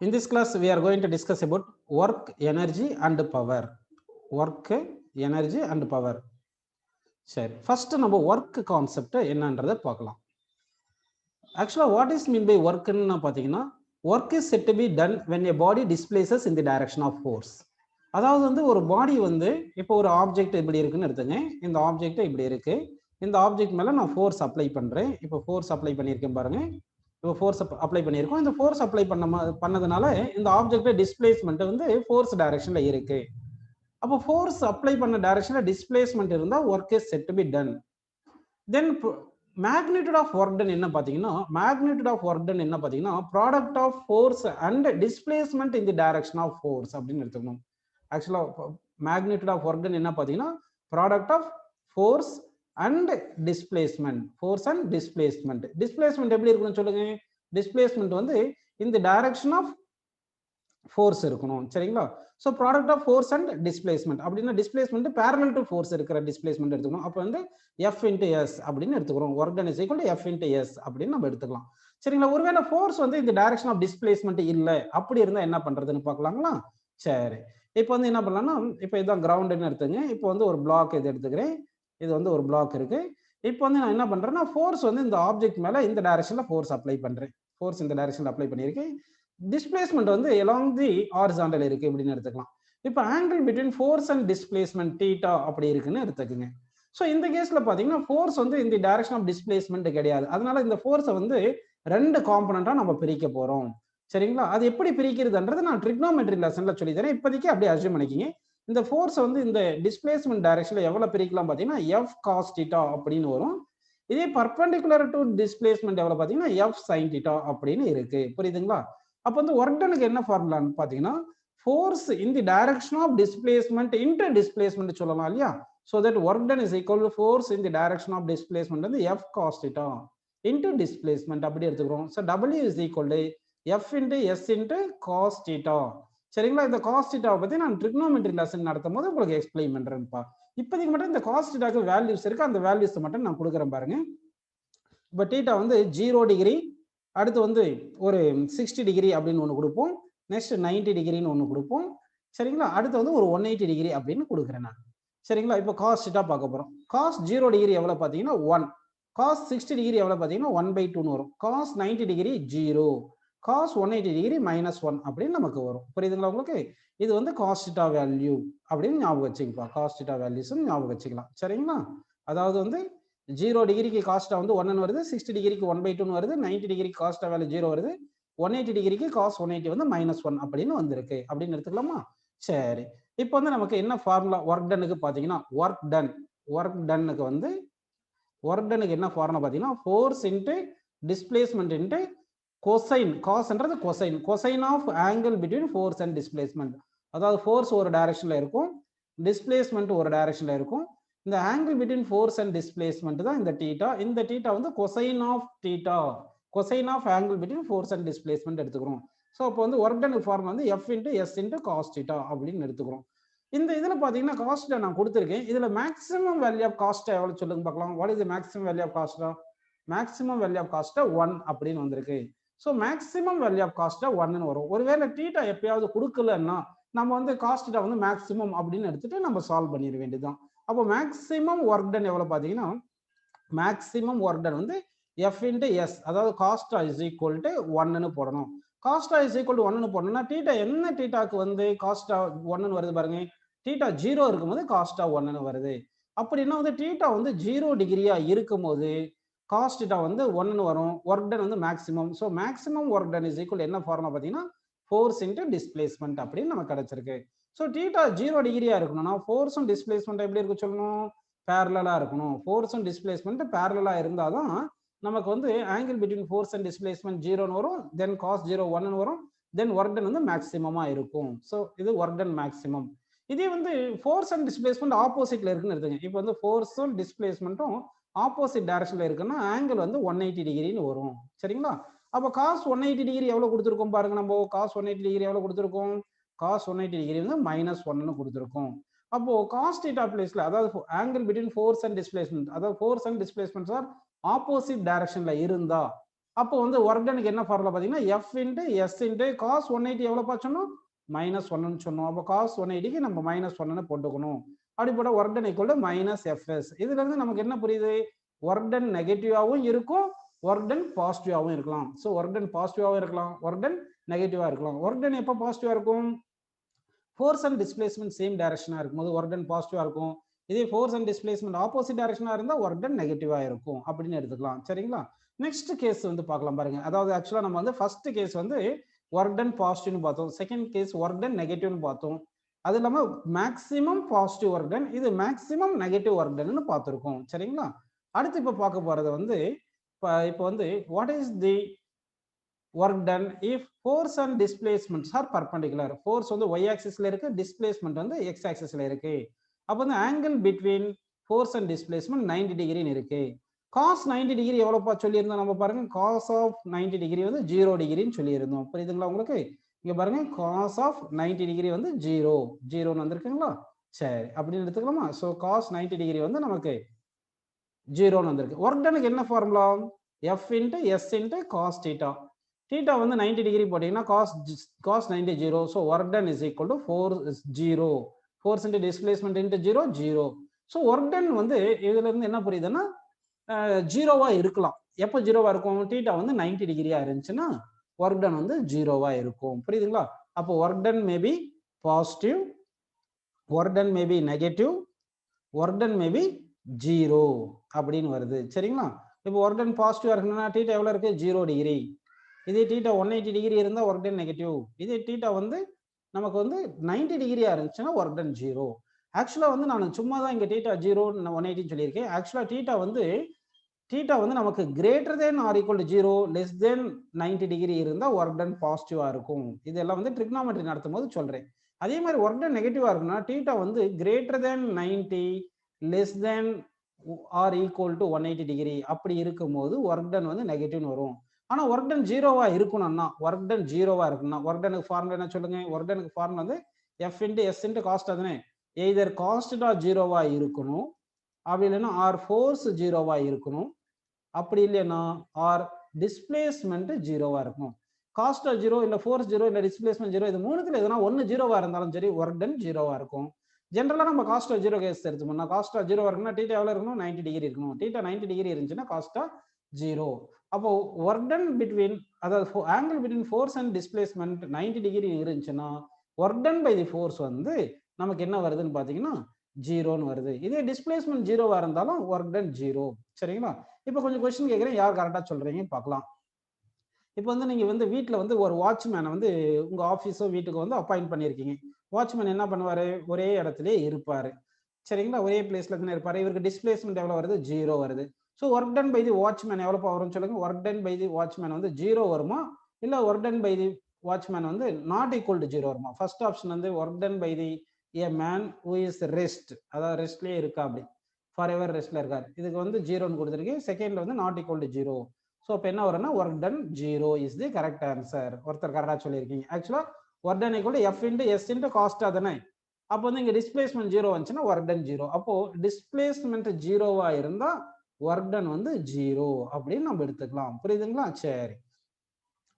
In this class, we are going to discuss about work, energy, and power. Work, energy, and power. சரி, first நம்ம work concept என்னன்றதை பார்க்கலாம். Actually, what is mean by work ன்னு பார்த்தீங்கன்னா, work is said to be done when a body displaces in the direction of force. அதாவது வந்து ஒரு பாடி வந்து இப்போ ஒரு ஆப்ஜெக்ட் இப்படி இருக்குன்னு எடுத்துங்க. இந்த ஆப்ஜெக்ட் இப்படி இருக்கு. இந்த ஆப்ஜெக்ட் மேல நான் ஃபோர்ஸ் அப்ளை பண்றேன். இப்போ ஃபோர்ஸ் அப்ளை பண்ணியிருக்கேன் பாருங்க. இப்போ ஃபோர்ஸ் அப்ளை பண்ணியிருக்கோம். இந்த ஃபோர்ஸ் அப்ளை பண்ணதுனால இந்த ஆப்ஜெக்ட் டிஸ்பிளேஸ்மெண்ட் வந்து ஃபோர்ஸ் டைரக்ஷன்ல இருக்கு. அப்போ ஃபோர்ஸ் அப்ளை பண்ண டைரக்ஷன்ல டிஸ்பிளேஸ்மெண்ட் இருந்தா work is set to be done. Then magnitude of work done என்ன பார்த்தீங்கன்னா, மேக்னிடியூட் ஆஃப் ஒர்க் டன் என்ன பார்த்தீங்கன்னா, product of force and displacement in the direction of force அப்படின்னு எடுத்துக்கணும். ஆக்சுவலா மேக்னிடியூட் ஆஃப் ஒர்க் டன் என்ன பார்த்தீங்கன்னா, product of force and displacement. Force and displacement. Displacement எப்படி இருக்கணும் சொல்லுங்க. டிஸ்பிளேஸ்மெண்ட் வந்து இந்த டைரக்ஷன் ஆஃப் ஃபோர்ஸ் இருக்கணும். சரிங்களா? So product of force and displacement அப்படின்னா டிஸ்பிளேஸ்மெண்ட் பேரலல் டு ஃபோர்ஸ் இருக்கிற டிஸ்பிளேஸ்மெண்ட் எடுத்துக்கணும். அப்போ வந்து எஃப் இன்டு எஸ் அப்படின்னு எடுத்துக்கிறோம். Work done is equal to F into S அப்படின்னு நம்ம எடுத்துக்கலாம். சரிங்களா? ஒருவேளை ஃபோர்ஸ் வந்து இந்த டைரக்ஷன் ஆஃப் டிஸ்பிளேஸ்மெண்ட் இல்லை அப்படி இருந்தால் என்ன பண்றதுன்னு பார்க்கலாங்களா? சரி, இப்போ வந்து என்ன பண்ணலாம்னா, இப்போ இதான் கிரவுண்டுன்னு எடுத்துங்க. இப்போ வந்து ஒரு பிளாக் இது எடுத்துக்கிறேன். இது வந்து ஒரு பிளாக் இருக்கு. இப்போ வந்து நான் என்ன பண்றேன்னா, ஃபோர்ஸ் வந்து இந்த ஆப்ஜெக்ட் மேல இந்த டைரக்ஷன்ல ஃபோர்ஸ் அப்ளை பண்றேன். ஃபோர்ஸ் இந்த டைரக்ஷன்ல அப்ளை பண்ணியிருக்கேன். டிஸ்பிளேஸ்மெண்ட் வந்து along தி ஹாரிசான்டல் இருக்கு அப்படின்னு எடுத்துக்கலாம். இப்போ angle between force and displacement theta அப்படி இருக்குன்னு எடுத்துக்கோங்க. ஸோ இந்த கேஸ்ல பாத்தீங்கன்னா ஃபோர்ஸ் வந்து இந்த டைரக்ஷன் ஆஃப் டிஸ்பிளேஸ்மெண்ட் கிடையாது. அதனால இந்த ஃபோர்ஸை வந்து ரெண்டு காம்பனண்டா நம்ம பிரிக்க போறோம். சரிங்களா? அது எப்படி பிரிக்கிறதுன்றது நான் ட்ரிக்னோமெட்ரி லெசன்ல சொல்லி தரேன். இப்போதைக்கு அப்படியே அஸ்யூம் பண்ணிக்கிங்க. இந்த ஃபோர்ஸ் வந்து இந்த டிஸ்பிளேஸ்மெண்ட் டைரக்ஷன்ல எவ்வளவு பிரிக்கலாம் பாத்தீங்கன்னா எஃப் காஸ் தீட்டா அப்படின்னு வரும். இதே பர்பெண்டிகுலர் டு டிஸ்பிளேஸ்மெண்ட் எவ்வளவு பாத்தீங்கன்னா எஃப் சைன் தீட்டா அப்படின்னு இருக்கு. புரியுதுங்களா? அப்போ வந்து ஒர்க் டனுக்கு என்ன ஃபார்முலான்னு பாத்தீங்கன்னா, force in the direction of displacement into displacement சொல்லலாம் இல்லையா? So that work done is equal to force in the direction of displacement வந்து F cos theta into displacement அப்படி எடுத்துக்கிறோம். So W is equal to F into S into cos theta. சரிங்களா? இந்த cos தீட்டாவை பத்தி நான் ட்ரிக்னோமெட்ரி லெசன் நடத்தும் போது உங்களுக்கு எக்ஸ்பிளைன் பண்றேன்ப்பா. இப்போதைக்கு மட்டும் இந்த காஸ் தீட்டாக்கு வேல்யூஸ் இருக்கு. அந்த வேல்யூஸ் மட்டும் நான் கொடுக்குறேன் பாருங்க. இப்போ தீட்டா வந்து 0 டிகிரி, அடுத்து வந்து ஒரு 60 டிகிரி அப்படின்னு ஒன்று கொடுப்போம். நெக்ஸ்ட் 90 டிகிரின்னு ஒன்று கொடுப்போம். சரிங்களா? அடுத்து வந்து ஒரு 180 டிகிரி அப்படின்னு கொடுக்குறேன் நான். சரிங்களா? இப்போ காஸ் தீட்டா பார்க்க போறோம். காஸ் 0 டிகிரி எவ்வளோ பார்த்தீங்கன்னா 1. காஸ் 60 டிகிரி எவ்வளோ பார்த்தீங்கன்னா 1/2ன்னு வரும். Cos 90 degree 0. காஸ் 180 டிகிரி -1 அப்படின்னு நமக்கு வரும். புரியுதுங்களா உங்களுக்கு? இது வந்து காஸ் தீட்டா வேல்யூ அப்படின்னு ஞாபகம் வச்சுக்கப்பா. காஸ் தீட்டா வேல்யூஸ் ஞாபகம் வச்சுக்கலாம். சரிங்களா? அதாவது வந்து 0 டிகிரிக்கு காஸ்டா வந்து 1 வருது, 60 டிகிரிக்கு 1/2 வருது, 90 டிகிரிக்கு காஸ்டா வேல்யூ 0 வருது, 180 டிகிரிக்கு காஸ் 180 வந்து -1 அப்படின்னு வந்திருக்கு அப்படின்னு எடுத்துக்கலாமா? சரி, இப்போ வந்து நமக்கு என்ன ஃபார்முலா ஒர்க் டனுக்கு பாத்தீங்கன்னா, ஒர்க் டன்னுக்கு வந்து ஒர்க் டனுக்கு என்ன ஃபார்முலா பாத்தீங்கன்னா, force into displacement into cosine. காஸ்ன்றது cosine. Cosine of angle between force and displacement. அதாவது ஃபோர்ஸ் ஒரு டைரக்ஷன்ல இருக்கும், டிஸ்பிளேஸ்மெண்ட் ஒரு டைரக்ஷன்ல இருக்கும். இந்த angle between force and displacement தான் இந்த தீட்டா. இந்த தீட்டா வந்து cosine of theta, cosine of angle between force and displacement எடுத்துக்கிறோம். ஸோ அப்போ வந்து ஒர்க் டன் ஃபார்முலா வந்து F into S into cos theta அப்படின்னு எடுத்துக்கிறோம். இந்த இதுல பாத்தீங்கன்னா காஸ்ட் நான் கொடுத்துருக்கேன். இதுல மேக்ஸிமம் வேல்யூ ஆஃப் காஸ்ட் எவ்வளவு சொல்லுங்க பார்க்கலாம். What is the maximum value of cost? Maximum value of cost 1 அப்படின்னு வந்திருக்கு. So maximum value of cost 1ன்னு வரும். ஒருவேளை தீட்டா எப்பயாவது கொடுக்கலன்னா நம்ம வந்து காஸ்ட் வந்து மேக்ஸிமம் அப்படின்னு எடுத்துட்டு நம்ம சால்வ் பண்ணிட வேண்டியதுதான். அப்போ மேக்ஸிமம் ஒர்க் டன் எவ்வளவு பாத்தீங்கன்னா, மேக்ஸிமம் ஒர்க் டன் வந்து எஃப் இன்டு எஸ், அதாவது காஸ்டா இஸ் ஈக்குவல் டு 1ன்னு போடணும். காஸ்டா இஸ் ஈக்குவல் டு 1ன்னு போடணும்னா தீட்டா என்ன தீட்டாக்கு வந்து காஸ்டா 1ன்னு வருது பாருங்க. தீட்டா 0 இருக்கும்போது காஸ்டா 1ன்னு வருது. அப்படின்னா வந்து தீட்டா வந்து 0 டிகிரியா இருக்கும்போது காஸ் தீட்டா வந்து 1ன்னு வரும். ஒர்க் டன் வந்து maximum. So maximum work done is equal என்ன ஃபார்முலா பாத்தீங்கன்னா, ஃபோர்ஸ் இன்டு டிஸ்பிளேஸ்மெண்ட் அப்படின்னு நமக்கு கிடைச்சிருக்கு. ஸோ தீட்டா 0 டிகிரியா இருக்கணும்னா ஃபோர்ஸும் டிஸ்பிளேஸ்மெண்ட் எப்படி இருக்கு சொல்லணும்? பேரலா இருக்கணும். ஃபோர்ஸும் டிஸ்பிளேஸ்மெண்ட் பேரலா இருந்தாதான் நமக்கு வந்து angle between force and displacement 0ன்னு வரும். தென் காஸ் 0 1ன்னு வரும். தென் ஒர்க் டன் வந்து மேக்ஸிமமா இருக்கும். ஸோ இது ஒர்க் டன் மேக்ஸிமம். இதே வந்து ஃபோர்ஸ் அண்ட் டிஸ்பிளேஸ்மெண்ட் ஆப்போசிட்ல இருக்குன்னு எடுத்துங்க. இப்போ வந்து ஃபோர்ஸும் டிஸ்பிளேஸ்மெண்ட்டும் ஆப்போசிட் டைரக்ஷன்ல இருக்குன்னா ஆங்கிள் வந்து 180 டிகிரின்னு வரும். சரிங்களா? அப்போ காஸ் 180 டிகிரி எவ்வளவு கொடுத்துருக்கோம் பாருங்க. நம்ம காஸ் 180 டிகிரி எவ்வளவு கொடுத்துருக்கோம்? காஸ் 180 டிகிரி வந்து -1ன்னு கொடுத்துருக்கோம். அப்போ காஸ் தீட்டா பிளேஸ்ல, அதாவது angle between force and displacement, அதாவது force and displacements are opposite டைரக்ஷன்ல இருந்தா அப்போ வந்து ஒர்க் டனுக்கு என்ன ஃபார்முலா பார்த்தீங்கன்னா F into S into cos 180 எவ்வளோப்பா சொன்னோம் -1ன்னு சொன்னோம். அப்போ காஸ் 180க்கு நம்ம -1ன்னு போட்டுக்கணும். அப்படி போட்டால் work done equal to -FS. இதுல இருந்து நமக்கு என்ன புரியுது, ஒர்க் டன் நெகட்டிவாகவும் இருக்கும், ஒர்க் டன் பாசிட்டிவாகவும் இருக்கலாம். ஸோ ஒர்க் டன் பாசிட்டிவாகவும் இருக்கலாம், ஒர்க் டன் நெகட்டிவா இருக்கலாம். ஒர்க் டன் எப்போ பாசிட்டிவா இருக்கும், ஃபோர்ஸ் அண்ட் டிஸ்பிளேஸ்மெண்ட் சேம் டைரக்ஷனா இருக்கும்போது ஒர்க் டன் பாசிட்டிவா இருக்கும். இதே ஃபோர்ஸ் அண்ட் டிஸ்பிளேஸ்மெண்ட் ஆப்போசிட் டைரக்ஷனா இருந்தா ஒர்க் டன் நெகட்டிவா இருக்கும் அப்படின்னு எடுத்துக்கலாம். சரிங்களா? நெக்ஸ்ட் கேஸ் வந்து பார்க்கலாம் பாருங்க. அதாவது ஆக்சுவலா நம்ம வந்து ஃபர்ஸ்ட் கேஸ் வந்து ஒர்க் டன் பாசிட்டிவ்னு பார்த்தோம், செகண்ட் கேஸ் ஒர்க் டன் நெகட்டிவ்னு பார்த்தோம். அது இல்லாம மேக்ஸிமம் பாசிட்டிவ் ஒர்க் டன், இது மேக்ஸிமம் நெகட்டிவ் ஒர்க் டன்னு பார்த்துருக்கோம். சரிங்களா? அடுத்து இப்போ பார்க்க போறது வந்து இப்போ வந்து what is the work done if force and displacements are perpendicular. Force வந்து y ஆக்சிஸ்ல இருக்கு, டிஸ்பிளேஸ்மெண்ட் வந்து x ஆக்சிஸ்ல இருக்கு. அப்போ வந்து angle between force and displacement 90 டிகிரின்னு இருக்கு. காஸ் 90 டிகிரி எவ்வளோப்பா சொல்லியிருந்தோம் நம்ம பாருங்க, காஸ் ஆஃப் 90 டிகிரி வந்து 0 டிகிரின்னு சொல்லியிருந்தோம். புரியுதுங்களா உங்களுக்கு? இங்க பாருங்க காஸ் ஆஃப் 90 டிகிரி வந்து 0ன்னு வந்திருக்குங்களா? சரி, அப்படின்னு எடுத்துக்கலாமா? ஸோ காஸ் 90 டிகிரி வந்து நமக்கு 0ன்னு வந்திருக்கு. ஒர்க் டனுக்கு என்ன formula, F into S into cos theta. Theta வந்து 90 டிகிரி போட்டீங்கன்னா cos 90 0. So work done is equal to 0. Force into displacement into 0. So work done வந்து இதுல இருந்து என்ன புரியுதுன்னா ஜீரோவா இருக்கலாம். எப்போ ஜீரோவா இருக்கும், தீட்டா வந்து 90 டிகிரியா இருந்துச்சுன்னா ஒர்க் டன் வந்து ஜீரோவா இருக்கும். புரியுதுங்களா? அப்போ work ton may be positive, work ton may be negative, work done may be 0 அப்படின்னு வருது. சரிங்களா? இப்போ ஒர்க் டன் பாசிட்டிவா இருக்கணும்னா தீட்டா எவ்வளவு இருக்கு, 0 டிகிரி. இதே தீட்டா 180 டிகிரி இருந்தா ஒர்க் டன் நெகட்டிவ். இதே தீட்டா வந்து நமக்கு வந்து 90 டிகிரியா இருந்துச்சுன்னா ஒர்க் டன் 0. ஆக்சுவலா வந்து நான் சும்மா தான் இங்க தீட்டா 0 180 சொல்லியிருக்கேன். ஆக்சுவலா தீட்டா வந்து நமக்கு greater than or equal to 0, less than 90 degree இருந்தா ஒர்க் டன் பாசிட்டிவா இருக்கும். இதெல்லாம் வந்து ட்ரிக்னாமெட்ரி நடத்தும் போது சொல்றேன். அதே மாதிரி ஒர்க் டன் நெகட்டிவா இருக்குன்னா தீட்டா வந்து greater than 90, less than or equal to 180 degree அப்படி இருக்கும்போது ஒர்க் டன் வந்து நெகட்டிவ்னு வரும். ஆனா ஒர்க் டன் ஜீரோவா இருக்கணும்னா, ஒர்க் டன் ஜீரோவா இருக்குன்னா ஒர்க் டனுக்கு ஃபார்முலா என்ன சொல்லுங்க, ஒர்க் டனுக்கு ஃபார்முலா வந்து F into S into cost. அதுனே எய்தர் காஸ்டா ஜீரோவா இருக்கணும், அப்படி இல்லைன்னா ஆர் ஃபோர்ஸ் ஜீரோவா இருக்கணும், அப்படி இல்லைன்னா ஆர் டிஸ்பிளேஸ்மெண்ட் ஜீரோவா இருக்கணும். காஸ்டா ஜீரோ, இல்ல ஃபோர்ஸ் ஜீரோ, இல்ல டிஸ்பிளேஸ்மெண்ட் ஜீரோ, இது மூணுத்துல எதுனா ஒன்னு ஜீரோவா இருந்தாலும் சரி ஒர்க் டன் ஜீரோவா இருக்கும். ஜென்ரலா நம்ம காஸ்டா ஜீரோ கேஸ் எடுத்துக்கோம்னா, காஸ்டா ஜீரோ இருக்குன்னா தீட்டா எவ்வளவு இருக்கணும், 90 டிகிரி இருக்கணும். தீட்டா 90 டிகிரி இருந்துச்சுன்னா காஸ்டா ஜீரோ. அப்போ ஒர்க் டன் பிட்வீன், அதாவது angle between force and displacement 90 degree இருந்துச்சுன்னா work done by the force வந்து நமக்கு என்ன வருதுன்னு பாத்தீங்கன்னா 0ன்னு வருது. இதே டிஸ்பிளேஸ்மெண்ட் ஜீரோவா இருந்தாலும் ஒர்க் டன் 0. சரிங்களா? இப்போ கொஞ்சம் கொஸ்டின் கேட்குறேன், யார் கரெக்டாக சொல்றீங்கன்னு பார்க்கலாம். இப்போ வந்து நீங்க வந்து வீட்டில் வந்து ஒரு வாட்ச்மேனை வந்து உங்க ஆஃபீஸோ வீட்டுக்கு வந்து அப்பாயிண்ட் பண்ணியிருக்கீங்க. வாட்ச்மேன் என்ன பண்ணுவாரு, ஒரே இடத்துல இருப்பாரு. சரிங்களா? ஒரே பிளேஸ்ல தானே இருப்பாரு. இவருக்கு டிஸ்பிளேஸ்மெண்ட் எவ்வளோ வருது, 0 வருது. So work done by the watchman எவ்வளோ வரும்னு சொல்லுங்க. Work done by the watchman வந்து 0 வருமா, இல்லை work done by the watchman வந்து நாட் ஈக்குவல் டு 0 வருமா? ஃபர்ஸ்ட் ஆப்ஷன் வந்து work done by the a man who is rest, அதாவது ரெஸ்ட்லேயே இருக்கா, அப்படி ஃபார் எவர் ரெஸ்ட்ல இருக்காரு. இதுக்கு வந்து 0ன்னு கொடுத்துருக்கேன். செகண்ட்ல வந்து நாட் ஈக்குவல் டு 0. ஸோ இப்போ என்ன வரும்னா work done 0 is the correct answer. ஒருத்தர் கரெக்டாக சொல்லியிருக்கீங்க. ஆக்சுவலா work done equal to F into S into காஸ்டா தானே. அப்போ வந்து இங்க டிஸ்பிளேஸ்மெண்ட் 0 வந்துச்சுன்னா ஒர்க் டன் 0. அப்போ டிஸ்பிளேஸ்மெண்ட் 0வா இருந்தா ஒர்க் டன் வந்து 0 அப்படின்னு நம்ம எடுத்துக்கலாம். புரியுதுங்களா? சரி,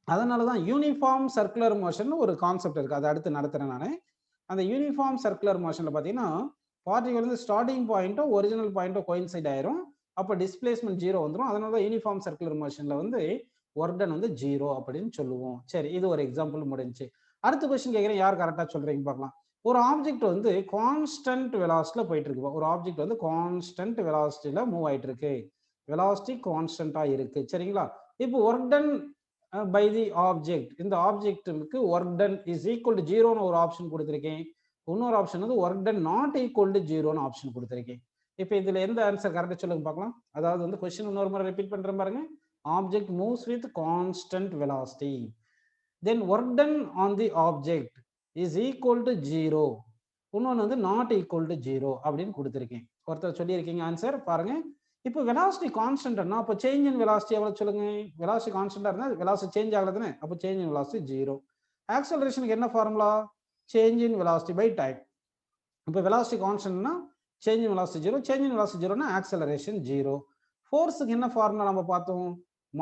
அதனாலதான் யூனிஃபார்ம் சர்க்குலர் மோஷன் ஒரு கான்செப்ட் இருக்கு, அதை அடுத்து நடத்துறேன் நான். அந்த யூனிஃபார்ம் சர்க்குலர் மோஷன்ல பாத்தீங்கன்னா பார்ட்டிகல் வந்து ஸ்டார்டிங் பாயிண்ட்டோ ஒரிஜினல் பாயிண்ட்டோ கோயின்சைட் ஆயிரும். அப்போ டிஸ்பிளேஸ்மெண்ட் 0 வந்துடும். அதனால தான் யூனிஃபார்ம் சர்க்குலர் மோஷன்ல வந்து ஒர்க் டன் வந்து 0 அப்படின்னு சொல்லுவோம். சரி, இது ஒரு எக்ஸாம்பிள் முடிஞ்சு. அடுத்த கொஸ்டின் கேட்குறேன், யார் கரெக்டாக சொல்றீங்க பார்க்கலாம். ஒரு ஆப்ஜெக்ட் வந்து கான்ஸ்டன்ட் வெலாசிட்டில போயிட்டு இருக்கு. ஒரு ஆப்ஜெக்ட் வந்து கான்ஸ்டன்ட் வெலாசிட்டியில மூவ் ஆயிட்டு இருக்கு. வெலாசிட்டி கான்ஸ்டன்டா இருக்கு. சரிங்களா? இப்போ work done by the object, இந்த ஆப்ஜெக்ட்டுக்கு work done is equal to 0ன்னு ஒரு ஆப்ஷன் கொடுத்துருக்கேன். இன்னொரு ஆப்ஷன் வந்து work done not equal to 0ன்னு ஆப்ஷன் கொடுத்துருக்கேன். இப்போ இதுல எந்த ஆன்சர் கரெக்டா சொல்லுங்க பார்க்கலாம். அதாவது வந்து கொஸ்டின் இன்னொரு முறை ரிப்பீட் பண்றேன் பாருங்க. Object moves with constant velocity, then work done on the object is equal to 0, இன்னொன்று வந்து நாட் ஈக்குவல் டு 0 அப்படின்னு கொடுத்துருக்கேன். ஒருத்தர் சொல்லியிருக்கீங்க ஆன்சர் பாருங்க. இப்போ வெலாசிட்டி கான்ஸ்டன்ட்னா அப்போ சேஞ்ச் இன் வெலாசிட்டி எவ்வளவு சொல்லுங்க. வெலாசிட்டி கான்ஸ்டன்டா இருந்தா வெலாசிட்டி சேஞ்ச் ஆகல தானே. அப்போ சேஞ்ச் இன் வெலாசிட்டி 0. ஆக்சலரேஷனுக்கு என்ன formula, change in velocity by time. இப்போ வெலாசிட்டி கான்ஸ்டன்ட்னா change in velocity 0, change in velocity 0னா ஆக்சலரேஷன் 0. ஃபோர்ஸுக்கு என்ன ஃபார்முலா நம்ம பார்த்தோம்,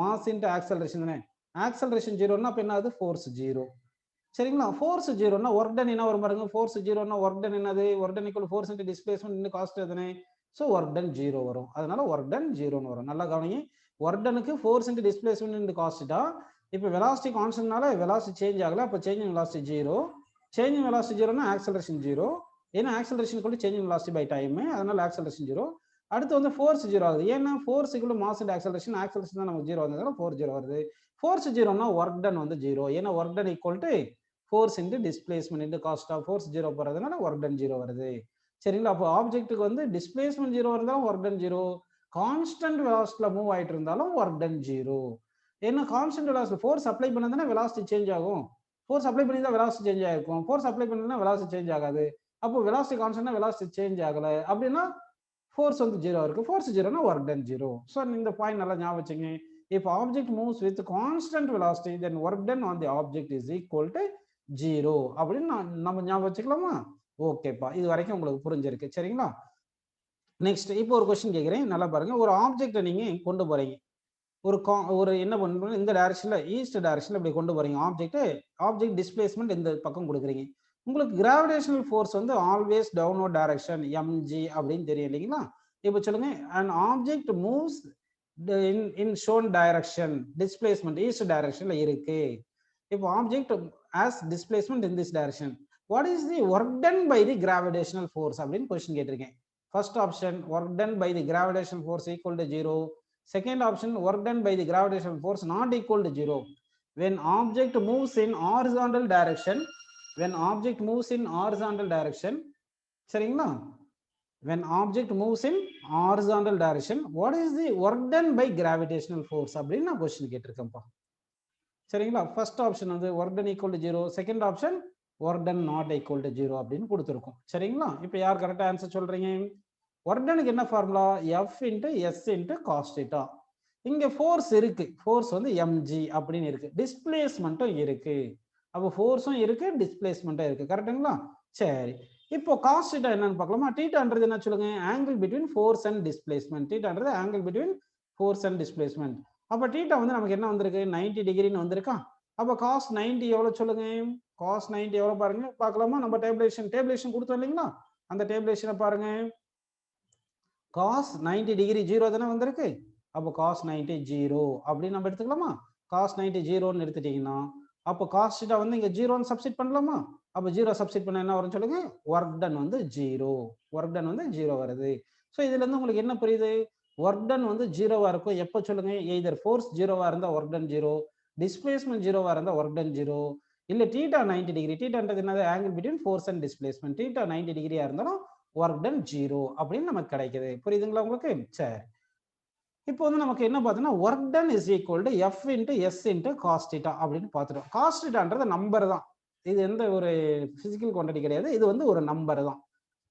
மாஸ் இன்ட்டு ஆக்சலரேஷன் தானே. ஆக்சலரேஷன் ஜீரோன்னா அப்போ என்ன ஆகுது, ஃபோர்ஸ் ஜீரோ. சரிங்களா, ஃபோர்ஸ் ஜீரோனா ஒர்க் டன் என்ன வரும் பாருங்க, ஃபோர்ஸ் ஜீரோனா ஒர்க் டன் என்னது, work done equal force into displacement into cost எதுனே, ஸோ ஒர்க் டன் ஜீரோ வரும். அதனால ஒர்க் டன் ஜீரோன்னு வரும். நல்லா கவனிங்க, ஒர்க் டனுக்கு ஃபோர்ஸ் இன்ட்டு டிஸ்பிளேஸ்மெண்ட் இன்ட்டு காஸ்ட்டா. இப்போ வெலாசிட்டி கான்ஸ்டன்ட்னால வெலாசிட்டி சேஞ்ச் ஆகல, அப்போ changing velocity zero. Changing velocity ஜீரோனா ஆக்சலரேஷன் ஜீரோ. ஏன்னா ஆக்சலரேஷன் கூட சேஞ்சிங் வெலாசிட்டி பை டைம், அதனால ஆக்சலரேஷன் ஜீரோ. அடுத்து வந்து ஃபோர்ஸ் ஜீரோ ஆகுது. ஏன்னா force equal mass into acceleration, acceleration தான் நமக்கு ஜீரோ வந்ததால ஃபோர்ஸ் ஜீரோ வருது. ஃபோர்ஸ் ஜீரோனா ஒர்க் டன் வந்து ஜீரோ. ஏன்னா work done equal to force into displacement into cost of force zero போறதுனால ஒர்க் டன் ஜீரோ வருது. சரிங்களா, அப்போ ஆப்ஜெக்ட்டுக்கு வந்து டிஸ்பிளேஸ்மெண்ட் ஜீரோ இருந்தாலும் ஒர்க் டன் ஜீரோ, கான்ஸ்டன்ட் வெலாசிட்டில மூவ் ஆயிட்டு இருந்தாலும் ஒர்க் டன் ஜீரோ. ஏன்னா கான்ஸ்டன்ட் வெலாசிட்டி ஃபோர்ஸ் அப்ளை பண்ணா வெலாசிட்டி சேஞ்ச் ஆகும். ஃபோர்ஸ் அப்ளை பண்ணி தான் வெலாசிட்டி சேஞ்ச் ஆயிருக்கும். ஃபோர்ஸ் அப்ளை பண்ணா வெலாசிட்டி சேஞ்ச் ஆகாது. அப்போ வெலாசிட்டி கான்ஸ்டன்ட்னா வெலாசிட்டி சேஞ்ச் ஆகல அப்படின்னா ஃபோர்ஸ் வந்து ஜீரோ இருக்கு. ஃபோர்ஸ் ஜீரோனா ஒர்க் டன் ஜீரோ. ஸோ இந்த பாயிண்ட் நல்லா ஞாபகம் வச்சுங்க. If object moves with constant velocity, then work done on the object is equal to zero அப்படின்னு நம்ம ஞாபகம் வச்சுக்கலாமா? ஓகேப்பா, இது வரைக்கும் உங்களுக்கு புரிஞ்சிருக்கு. சரிங்களா, நெக்ஸ்ட் இப்போ ஒரு கொஸ்டின் கேட்குறேன், நல்லா பாருங்க. ஒரு ஆப்ஜெக்டை நீங்க கொண்டு போறீங்க, ஒரு என்ன பண்ணுறீங்க, இந்த டைரக்ஷன்ல ஈஸ்ட் டைரக்ஷன்ல இப்படி கொண்டு போறீங்க. ஆப்ஜெக்ட் டிஸ்பிளேஸ்மெண்ட் இந்த பக்கம் கொடுக்குறீங்க. உங்களுக்கு கிராவிடேஷனல் ஃபோர்ஸ் வந்து ஆல்வேஸ் டவுன்வர்ட் டைரக்ஷன் mg அப்படின்னு தெரியும் இல்லைங்களா? இப்போ சொல்லுங்க, an object moves in shown direction, displacement east directionல இருக்கு. இப்போ object as displacement in this direction, what is the work done by the gravitational force அப்படின்னு क्वेश्चन கேட்டிருக்கேன். first option work done by the gravitational force equal to 0. second option work done by the gravitational force not equal to 0 when object moves in horizontal direction. சரிங்களா, when object moves in horizontal direction, what is the work done by gravitational force அப்படின்னு நான் question கேட்டிருக்கேன்ப்பா. சரிங்களா, first option வந்து work done equal to 0, second option work done not equal to 0 அப்படின்னு கொடுத்துருக்கோம். சரிங்களா, இப்போ யார் கரெக்டா ஆன்சர் சொல்றீங்க? work done-க்கு என்ன formula, F into S into cos theta. இங்க ஃபோர்ஸ் இருக்கு, ஃபோர்ஸ் வந்து mg அப்படின்னு இருக்கு, டிஸ்பிளேஸ்மெண்ட்டும் இருக்கு. அப்போ ஃபோர்ஸும் இருக்கு, டிஸ்பிளேஸ்மெண்ட்டும் இருக்கு. கரெக்ட்டுங்களா? சரி, இப்போ cos theta என்னன்னு பார்க்கலாமா? தீட்டான்றது என்ன சொல்லுங்க, angle between force and displacement. தீட்டான்றது angle between force and displacement. அப்போ தீட்டா வந்து நமக்கு என்ன வந்திருக்கு, 90 டிகிரின்னு வந்திருக்கா. அப்போ cos 90 எவ்வளவு சொல்லுங்க, cos 90 எவ்வளவு பாருங்க, பார்க்கலாமா? நம்ம டேபிளேஷன் கொடுத்தோம் இல்லைங்களா, அந்த டேபிளேஷனை பாருங்க. cos 90 டிகிரி ஜீரோ தானே வந்திருக்கு. அப்போ cos 90 ஜீரோ அப்படின்னு நம்ம எடுத்துக்கலாமா? cos 90 ஜீரோன்னு எடுத்துட்டீங்கன்னா அப்போ cos theta வந்து இங்க ஜீரோன்னு சப்ஸ்டிட் பண்ணலாமா? அப்போ ஜீரோ சப்ஸ்டிட் பண்ண என்ன வரும் சொல்லுங்க, ஒர்க் டன் வந்து ஜீரோ வருது. ஸோ இதுல இருந்து உங்களுக்கு என்ன புரியுது, ஒர்க் டன் வந்து ஜீரோவா இருக்கும் எப்போ சொல்லுங்க, எய்தர் ஃபோர்ஸ் ஜீரோவா இருந்தா ஒர்க் டன் ஜீரோ, டிஸ்பிளேஸ்மெண்ட் ஜீரோவா இருந்தா ஒர்க் டன் ஜீரோ, இல்ல தீட்டா 90 டிகிரி, தீட்டான்றது என்னது, angle between force and displacement, theta 90 டிகிரியா இருந்தாலும் ஒர்க் டன் ஜீரோ அப்படின்னு நமக்கு கிடைக்குது. புரியுதுங்களா உங்களுக்கு? சரி, இப்போ வந்து நமக்கு என்ன பார்த்தோம்னா work done is equal to F into S into cos theta அப்படின்னு பார்த்துட்டோம். காஸ் தீட்டான்றது நம்பர் தான், இது எந்த ஒரு பிசிக்கல் குவான்டிட்டி கிடையாது, இது வந்து ஒரு நம்பர் தான்.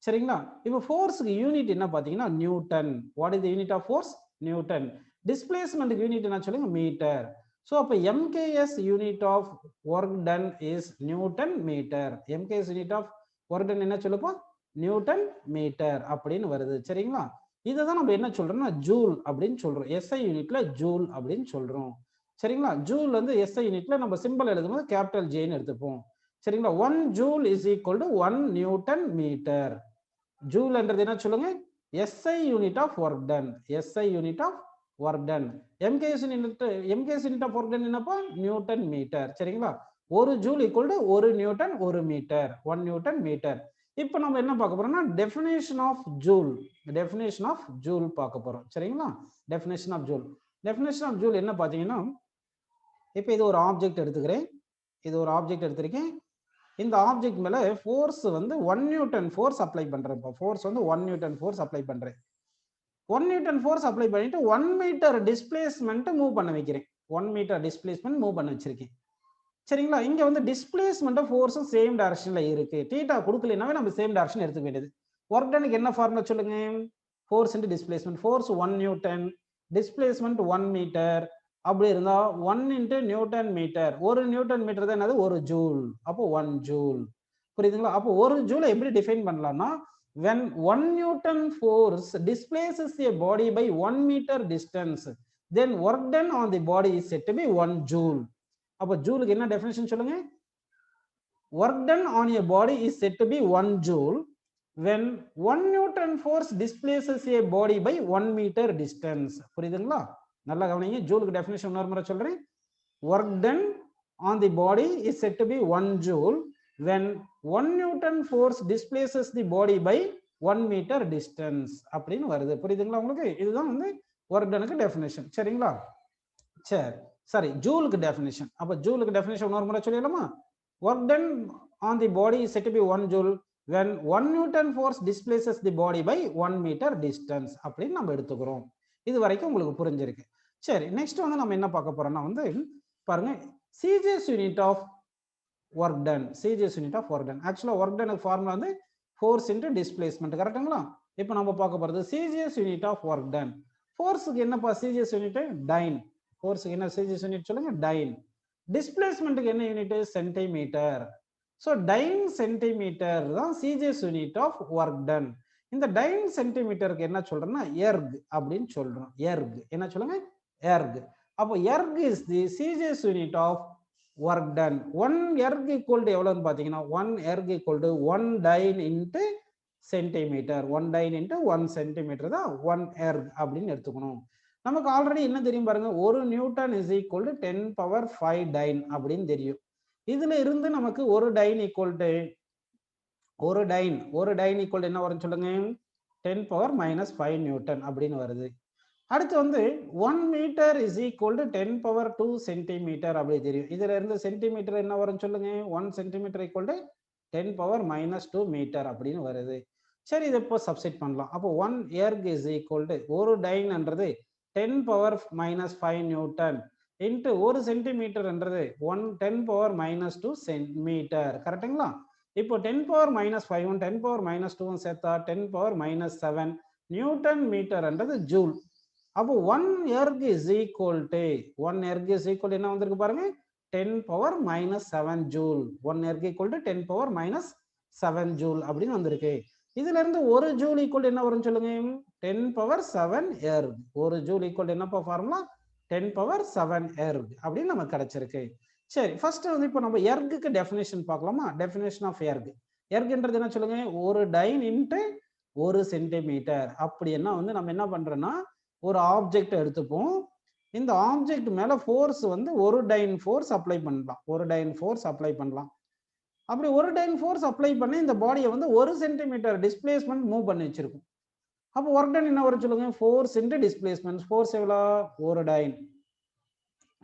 சரிங்களா, இப்போ ஃபோர்ஸுக்கு யூனிட் என்ன பார்த்தீங்கன்னா newton. What is the unit of force, newton. டிஸ்பிளேஸ்மெண்ட்டுக்கு யூனிட் என்ன சொல்லுங்க, மீட்டர். ஸோ அப்போ MKS unit of work done is newton metre. MKS unit of work done என்ன சொல்லுப்பா, நியூட்டன் மீட்டர் அப்படின்னு வருது. சரிங்களா, இதுதான் நம்ம என்ன சொல்றோம்னா ஜூல் அப்படின்னு சொல்றோம். எஸ்ஐ யூனிட்ல ஜூல் அப்படின்னு சொல்றோம். சரிங்களா, ஜூல் வந்து எஸ்ஐ யூனிட்ல நம்ம சிம்பிள் எழுதும்போது கேபிட்டல் ஜேன்னு எடுத்துப்போம். சரிங்களா, 1 joule is equal to 1 newton metre. ஜூல்ன்றது என்ன சொல்லுங்க, SI unit of work done. SI unit of work done. MKS unit of work done என்னப்பா, நியூட்டன் மீட்டர். சரிங்களா, ஒரு joule equal to 1 newton 1 metre, 1 newton metre. இப்போ நம்ம என்ன பார்க்க போறோம்னா டெஃபினேஷன் ஆஃப் ஜூல் பார்க்க போறோம். சரிங்களா, டெஃபினேஷன் ஆஃப் ஜூல் என்ன பார்த்தீங்கன்னா, இப்போ இது ஒரு ஆப்ஜெக்ட் எடுத்துக்கிறேன், எடுத்திருக்கேன். இந்த ஆப்ஜெக்ட் மேல ஃபோர்ஸ் வந்து 1 நியூட்டன் ஃபோர்ஸ் அப்ளை பண்றேன். ஃபோர்ஸ் வந்து 1 நியூட்டன் ஃபோர்ஸ் அப்ளை பண்றேன். 1 நியூட்டன் ஃபோர்ஸ் அப்ளை பண்ணிட்டு 1 மீட்டர் டிஸ்பிளேஸ்மெண்ட் மூவ் பண்ண வைக்கிறேன். 1 மீட்டர் டிஸ்பிளேஸ்மெண்ட் மூவ் பண்ண வச்சிருக்கேன். சரிங்களா, இங்க வந்து டிஸ்பிளேஸ்மெண்ட் ஃபோர்ஸும் சேம் டைரக்ஷன்ல இருக்கு. தீட்டா கொடுக்கலனாவே நம்ம சேம் டைரக்ஷன் எடுத்துக்க வேண்டியது. ஒர்க் டனுக்கு என்ன ஃபார்முலா சொல்லுங்க, force into displacement. Force 1 newton, displacement 1 metre. அப்படி இருந்தா 1 இன்டு நியூட்டன் மீட்டர், ஒரு நியூட்டன் மீட்டர் தான் என்னது, ஒரு ஜூல். அப்போ 1 ஜூல். புரியுதுங்களா? அப்போ ஒரு ஜூலை எப்படி டிஃபைன் பண்ணலாம்னா, when 1 Newton force displaces a body by 1 meter distance, then work done on the body is said to be 1 joule. அப்ப ஜூலுக்கு என்ன டெஃபினிஷன் சொல்லுங்க? work done on a body is said to be 1 joule when 1 Newton force displaces a body by 1 meter distance. புரியுதுங்களா? நல்லா கவனிங்க. ஜூலுக்கு definition இன்னொரு முறை சொல்றேன். work done on the body is said to be 1 joule when 1 Newton force displaces the body by 1 meter distance அப்படின்னு வருது. புரியுதுங்களா உங்களுக்கு? இதுதான் வந்து work doneக்கு டெஃபினிஷன். சரிங்களா? சரி ஜூலுக்கு டெஃபினிஷன். அப்ப ஜூலுக்கு டெஃபினிஷன் இன்னொரு முறை சொல்லிடலாமா? work done on the body is said to be 1 joule when 1 Newton force displaces the body by 1 meter distance அப்படின்னு நம்ம எடுத்துக்கிறோம். இது வரைக்கும் உங்களுக்கு புரிஞ்சிருக்கு. சரி, நெக்ஸ்ட் வந்து நம்ம என்ன பார்க்க போறோம்னா வந்து பாருங்க, CJ's unit of work done. CJ's unit of work done. ஆக்சுவலா work done ஃபார்முலா வந்து force into displacement. கரெக்ட்டுங்களா? இப்போ நம்ம பார்க்க போறது CJ's unit of work done. ஃபோர்ஸ்க்கு என்னப்பா CJ's unit? dyne. ஃபோர்ஸ்க்கு என்ன CJ's unit சொல்லுங்க? dyne. டிஸ்பிளேஸ்மென்ட்க்கு என்ன unit? Centimetre. So time centimetre தான் CJ's unit of work done. இந்த டைன் சென்டிமீட்டருக்கு என்ன சொல்றோம்னா எர்க் அப்படின்னு சொல்றோம். எர்க் என்ன சொல்லுங்க? எர்க். அப்போ erg is the CJ's unit of work done. 1 erg equal to எவ்வளவுன்னு பாத்தீங்கன்னா 1 erg equal to 1 dyne into centimetre. 1 dyne into 1 centimetre தான் 1 erg அப்படின்னு எடுத்துக்கணும். நமக்கு ஆல்ரெடி என்ன தெரியும் பாருங்க, 1 Newton is equal to 10 power 5 time அப்படின்னு தெரியும். இதுல இருந்து நமக்கு ஒரு டைன் ஈக்குவல் டு ஒரு டைன் ஈக்குவல் என்ன வரும்னு சொல்லுங்க? 10 பவர் மைனஸ் 5 நியூட்டன் அப்படின்னு வருது. அடுத்து வந்து 1 metre is equal to 10 power 2 centimetre அப்படி தெரியும். இதுல இருந்து சென்டிமீட்டர் என்ன வரும்னு சொல்லுங்க? 1 centimetre equal to 10 power minus 2 metre அப்படின்னு வருது. சரி, இதை இப்போ சப்ஸ்டிட் பண்ணலாம். அப்போ 1 எர்க் இஸ் ஈக்குவல் டு ஒரு டைன்ன்றது 10 பவர் மைனஸ் 5 நியூட்டன் இன்ட்டு ஒரு சென்டிமீட்டர்ன்றது 10 பவர் மைனஸ் 2 சென்டிமீட்டர். கரெக்டுங்களா? இப்போ 10 பவர் மைனஸ் 5 10 பவர் மைனஸ் 2 சேர்த்தா 10 பவர் மைனஸ் 7 நியூட்டன் மீட்டர்ன்றது ஜூல். அப்போ 1 erg is equal to 1 erg is equal என்ன வந்திருக்கு பாருங்க? 10 power minus 7 joule. 1 erg equal to 10 power minus 7 joule அப்படின்னு வந்திருக்கு. இதுல இருந்து ஒரு ஜூல் ஈக்குவல் என்ன வரும்னு சொல்லுங்க? 10 பவர் 7 எர்க். ஒரு ஜூல் ஈக்குவல் என்னப்பா ஃபார்முலா? 10 பவர் 7 எர்க் அப்படின்னு நமக்கு கிடைச்சிருக்கு. சரி, ஃபர்ஸ்ட் வந்து இப்போ நம்ம எர்க்கு டெஃபினேஷன் பார்க்கலாமா? Definition of erg. எர்க்ன்றது என்ன சொல்லுங்க? ஒரு டைன் இன்ட்டு ஒரு சென்டிமீட்டர். அப்படின்னா வந்து நம்ம என்ன பண்றோம்னா ஒரு ஆப்ஜெக்ட் எடுத்துப்போம். இந்த ஆப்ஜெக்ட் மேல ஃபோர்ஸ் வந்து ஒரு டைன் ஃபோர்ஸ் அப்ளை பண்ணலாம். ஒரு டைன் ஃபோர்ஸ் அப்ளை பண்ணலாம். அப்படி ஒரு டைன் ஃபோர்ஸ் அப்ளை பண்ணி இந்த பாடியை வந்து 1 சென்டிமீட்டர் டிஸ்பிளேஸ்மெண்ட் மூவ் பண்ணி வச்சிருக்கும். அப்போ ஒர்க் டன் என்ன வரும் சொல்லுங்க? Force into displacement. ஃபோர்ஸ் எவ்வளோ? ஒரு டைன்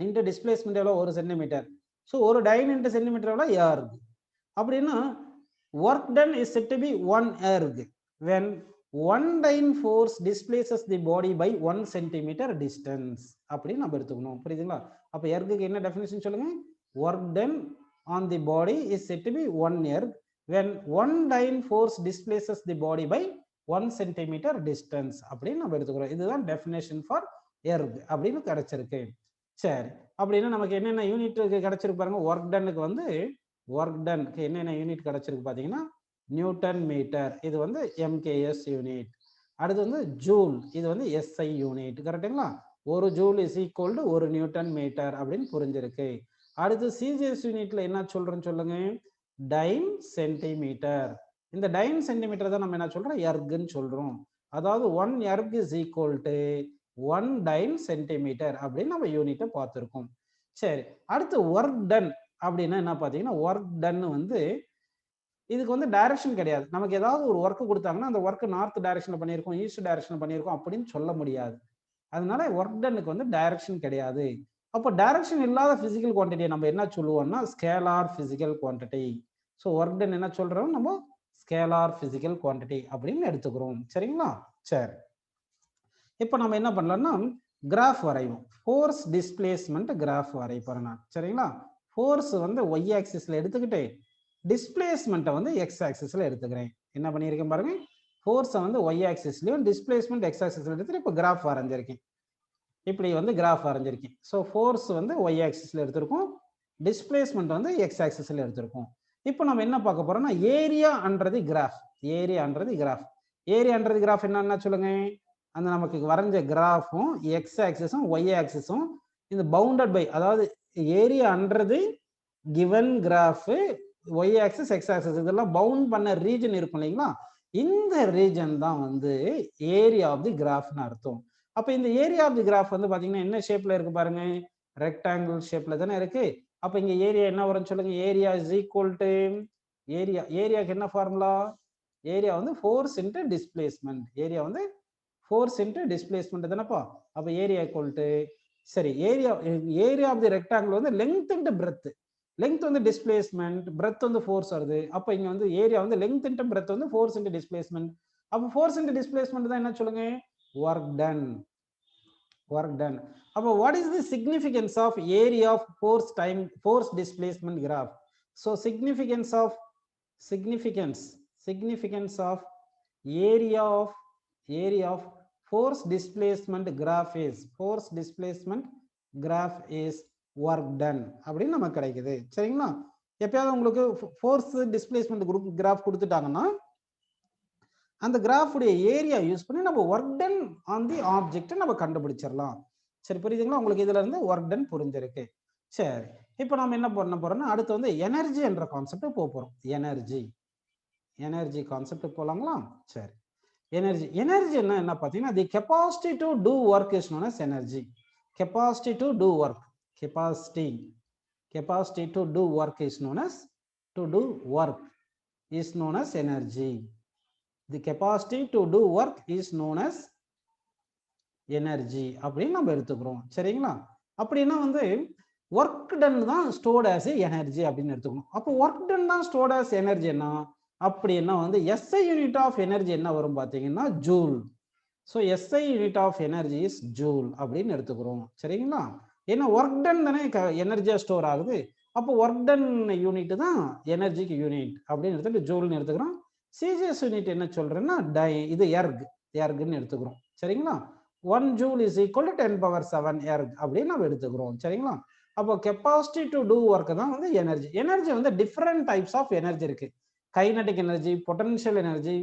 இன்ட்டு டிஸ்பிளேஸ்மெண்ட் எவ்வளோ? 1 சென்டிமீட்டர். ஸோ ஒரு டைன் இன்ட்டு சென்டிமீட்டர் எவ்வளோ? எர்க். அப்படின்னா work done is set to be 1 erg when 1 dyne force displaces the body by 1 centimeter distance அப்படின்னு நம்ம எடுத்துக்கணும். புரியுதுங்களா? அப்ப எர்க்குக்கு என்ன டெஃபினிஷன் சொல்லுங்க? work done on the body is said to be 1 erg when 1 dyne force displaces the body by 1 centimeter distance அப்படின்னு நம்ம எடுத்துக்கிறோம். இதுதான் டெஃபினேஷன் ஃபார் எர்க் அப்படின்னு கிடைச்சிருக்கு. சரி, அப்படின்னா நமக்கு என்னென்ன யூனிட் கிடைச்சிருக்கு பாருங்க. ஒர்க் டன்னுக்கு வந்து ஒர்க் டன்க்கு என்னென்ன யூனிட் கிடைச்சிருக்கு பாத்தீங்கன்னா நியூட்டன் மீட்டர், இது வந்து MKS யூனிட். அடுத்து வந்து ஜூல், இது வந்து SI யூனிட். கரெக்டுங்களா? ஒரு ஜூல் இஸ் ஈக்குவல் டு ஒரு நியூட்டன் மீட்டர் அப்படின்னு புரிஞ்சிருக்கு. அடுத்து CJ's யூனிட்ல என்ன சொல்றோம்னு சொல்லுங்க? Dyne centimetre. இந்த டைன் சென்டிமீட்டர் தான் நம்ம என்ன சொல்றோம்? எர்க்னு சொல்றோம். அதாவது 1 erg is equal to 1 dyne centimetre அப்படின்னு நம்ம யூனிட்டை பார்த்துருக்கோம். சரி, அடுத்து ஒர்க் டன் அப்படின்னா என்ன பார்த்தீங்கன்னா, ஒர்க் டன் வந்து இதுக்கு வந்து டைரக்ஷன் கிடையாது. நமக்கு ஏதாவது ஒரு ஒர்க் கொடுத்தாங்கன்னா அந்த ஒர்க் நார்த் டைரக்ஷன்ல பண்ணியிருக்கோம், ஈஸ்ட் டைரக்ஷன்ல பண்ணியிருக்கோம் அப்படின்னு சொல்ல முடியாது. அதனால ஒர்க் டன்னுக்கு வந்து டைரக்ஷன் கிடையாது. அப்போ டைரக்ஷன் இல்லாத பிசிக்கல் குவான்டிட்டியை நம்ம என்ன சொல்லுவோம்னா scalar physical quantity. So work done என்ன சொல்றோம்? நம்ம ஸ்கேலார் பிசிக்கல் குவான்டிட்டி அப்படின்னு எடுத்துக்கிறோம். சரிங்களா? சரி, இப்போ நம்ம என்ன பண்ணலாம்னா கிராஃப் வரைவோம். ஃபோர்ஸ் டிஸ்பிளேஸ்மெண்ட் கிராஃப் வரைப்போறேன் நான். சரிங்களா? ஃபோர்ஸ் வந்து ஒய் ஆக்சிஸ்ல எடுத்துக்கிட்டு டிஸ்பிளேஸ்மெண்ட்டை வந்து எக்ஸ் ஆக்சிஸ்ல எடுத்துக்கிறேன். என்ன பண்ணியிருக்கேன் பாருங்க, ஃபோர்ஸை வந்து ஒய் ஆக்சிஸ்லயும் டிஸ்பிளேஸ்மெண்ட் எக்ஸ் ஆக்சிஸ்ல எடுத்துட்டு இப்போ கிராஃப் வரைஞ்சிருக்கேன். இப்படி வந்து கிராஃப் வரைஞ்சிருக்கேன். ஸோ ஃபோர்ஸ் வந்து ஒய் ஆக்சிஸ்ல எடுத்திருக்கோம், டிஸ்பிளேஸ்மெண்ட் வந்து எக்ஸ் ஆக்சிஸ்ல எடுத்திருக்கோம். இப்போ நம்ம என்ன பார்க்க போறோம்னா area under the graph. Area under the graph. Area under the graph என்னன்னா சொல்லுங்க? அந்த நமக்கு வரைஞ்ச கிராஃபும் எக்ஸ் ஆக்சிஸும் ஒய் ஆக்சிஸும் இந்த பவுண்டட் பை, அதாவது ஏரியான்றது given graph, y axis x axis இதெல்லாம் பவுண்ட் பண்ண ரீஜன் இருக்கும் இல்லைங்களா, இந்த ரீஜன் தான் வந்து ஏரியா ஆஃப் தி கிராஃப்னு அர்த்தம். அப்ப இந்த ஏரியா ஆஃப் தி கிராஃப் வந்து பாத்தீங்கன்னா என்ன ஷேப்ல இருக்கு பாருங்க, ரெக்டாங்கிள் ஷேப்ல தானே இருக்கு. அப்ப இங்க ஏரியா என்ன வரும்னு சொல்லுங்க, ஏரியா இஸ் ஈக்குவல் டு ஏரியாக்கு என்ன ஃபார்முலா, ஏரியா வந்து ஃபோர்ஸ் இன்டு டிஸ்பிளேஸ்மெண்ட், ஏரியா வந்து ஃபோர்ஸ் இன்டு டிஸ்பிளேஸ்மெண்ட் தானப்பா. அப்ப ஏரியா ஈக்குவல் டு, சரி ஏரியா ஆஃப் தி ரெக்டாங்கிள் வந்து லெங்த் இன்டு பிரெத், லெங்த் வந்து டிஸ்பிளேஸ்மெண்ட், பிரெத் வந்து ஃபோர்ஸ் வருது. அப்ப இங்க வந்து ஏரியா வந்து லெங்த் இன்டு பிரெத் வந்து ஃபோர்ஸ் இன்டு டிஸ்பிளேஸ்மெண்ட். அப்ப ஃபோர்ஸ் இன்டு டிஸ்பிளேஸ்மெண்ட் தான் என்ன சொல்லுங்க, ஒர்க் டன், ஒர்க் டன். அப்ப what is the significance of area of force time force displacement graph. So significance of area of force displacement graph is work done அப்படின்னு நமக்கு கிடைக்குது. சரிங்களா, எப்பயாவது உங்களுக்கு ஃபோர்ஸ் டிஸ்பிளேஸ்மெண்ட் கிராஃப் கொடுத்துட்டாங்கன்னா அந்த கிராஃப் உடைய area use பண்ணி நம்ம work done on the object நம்ம கண்டுபிடிச்சிடலாம். சரி, புரியுதுங்களா உங்களுக்கு, இதுல இருந்து ஒர்க் டன் புரிஞ்சிருக்கு. சரி, இப்போ நம்ம என்ன பண்ண போறோம்னா அடுத்து வந்து எனர்ஜி என்ற கான்செப்ட் போறோம். எனர்ஜி கான்செப்ட் போலாங்களா. சரி, எனர்ஜி என்ன பாத்தீங்கன்னா the capacity to do work is known as energy. Capacity to do work, capacity to do work is known as energy. The capacity to do work is known as energy அப்படின்னு நம்ம எடுத்துக்கிறோம். சரிங்களா, அப்படின்னா வந்து work done தான் stored as energy அப்படின்னு எடுத்துக்கணும். அப்போ ஒர்க் டன் தான் ஸ்டோர்ட் ஆஸ் எனர்ஜினா அப்படின்னா வந்து எஸ்ஐ யூனிட் ஆஃப் எனர்ஜி என்ன வரும் பார்த்தீங்கன்னா joule. So SI unit of energy is joule அப்படின்னு எடுத்துக்கிறோம். சரிங்களா, ஏன்னா ஒர்க் டன் தானே எனர்ஜியா ஸ்டோர் ஆகுது. அப்போ ஒர்க் டன் யூனிட் தான் எனர்ஜிக்கு யூனிட் அப்படின்னு எடுத்துட்டு ஜூல்னு எடுத்துக்கிறோம். சிஜிஎஸ் யூனிட் என்ன சொல்றேன்னா இது எர்க்னு எடுத்துக்கிறோம். சரிங்களா, 1 ஜூல் இஸ் ஈக்குவல் டு 10⁻7 எர்க் அப்படின்னு நம்ம எடுத்துக்கிறோம். சரிங்களா, அப்போ கெப்பாசிட்டி டு டூ ஒர்க் தான் வந்து எனர்ஜி வந்து டிஃப்ரெண்ட் டைப்ஸ் ஆஃப் எனர்ஜி இருக்கு. Kinetic energy, potential energy,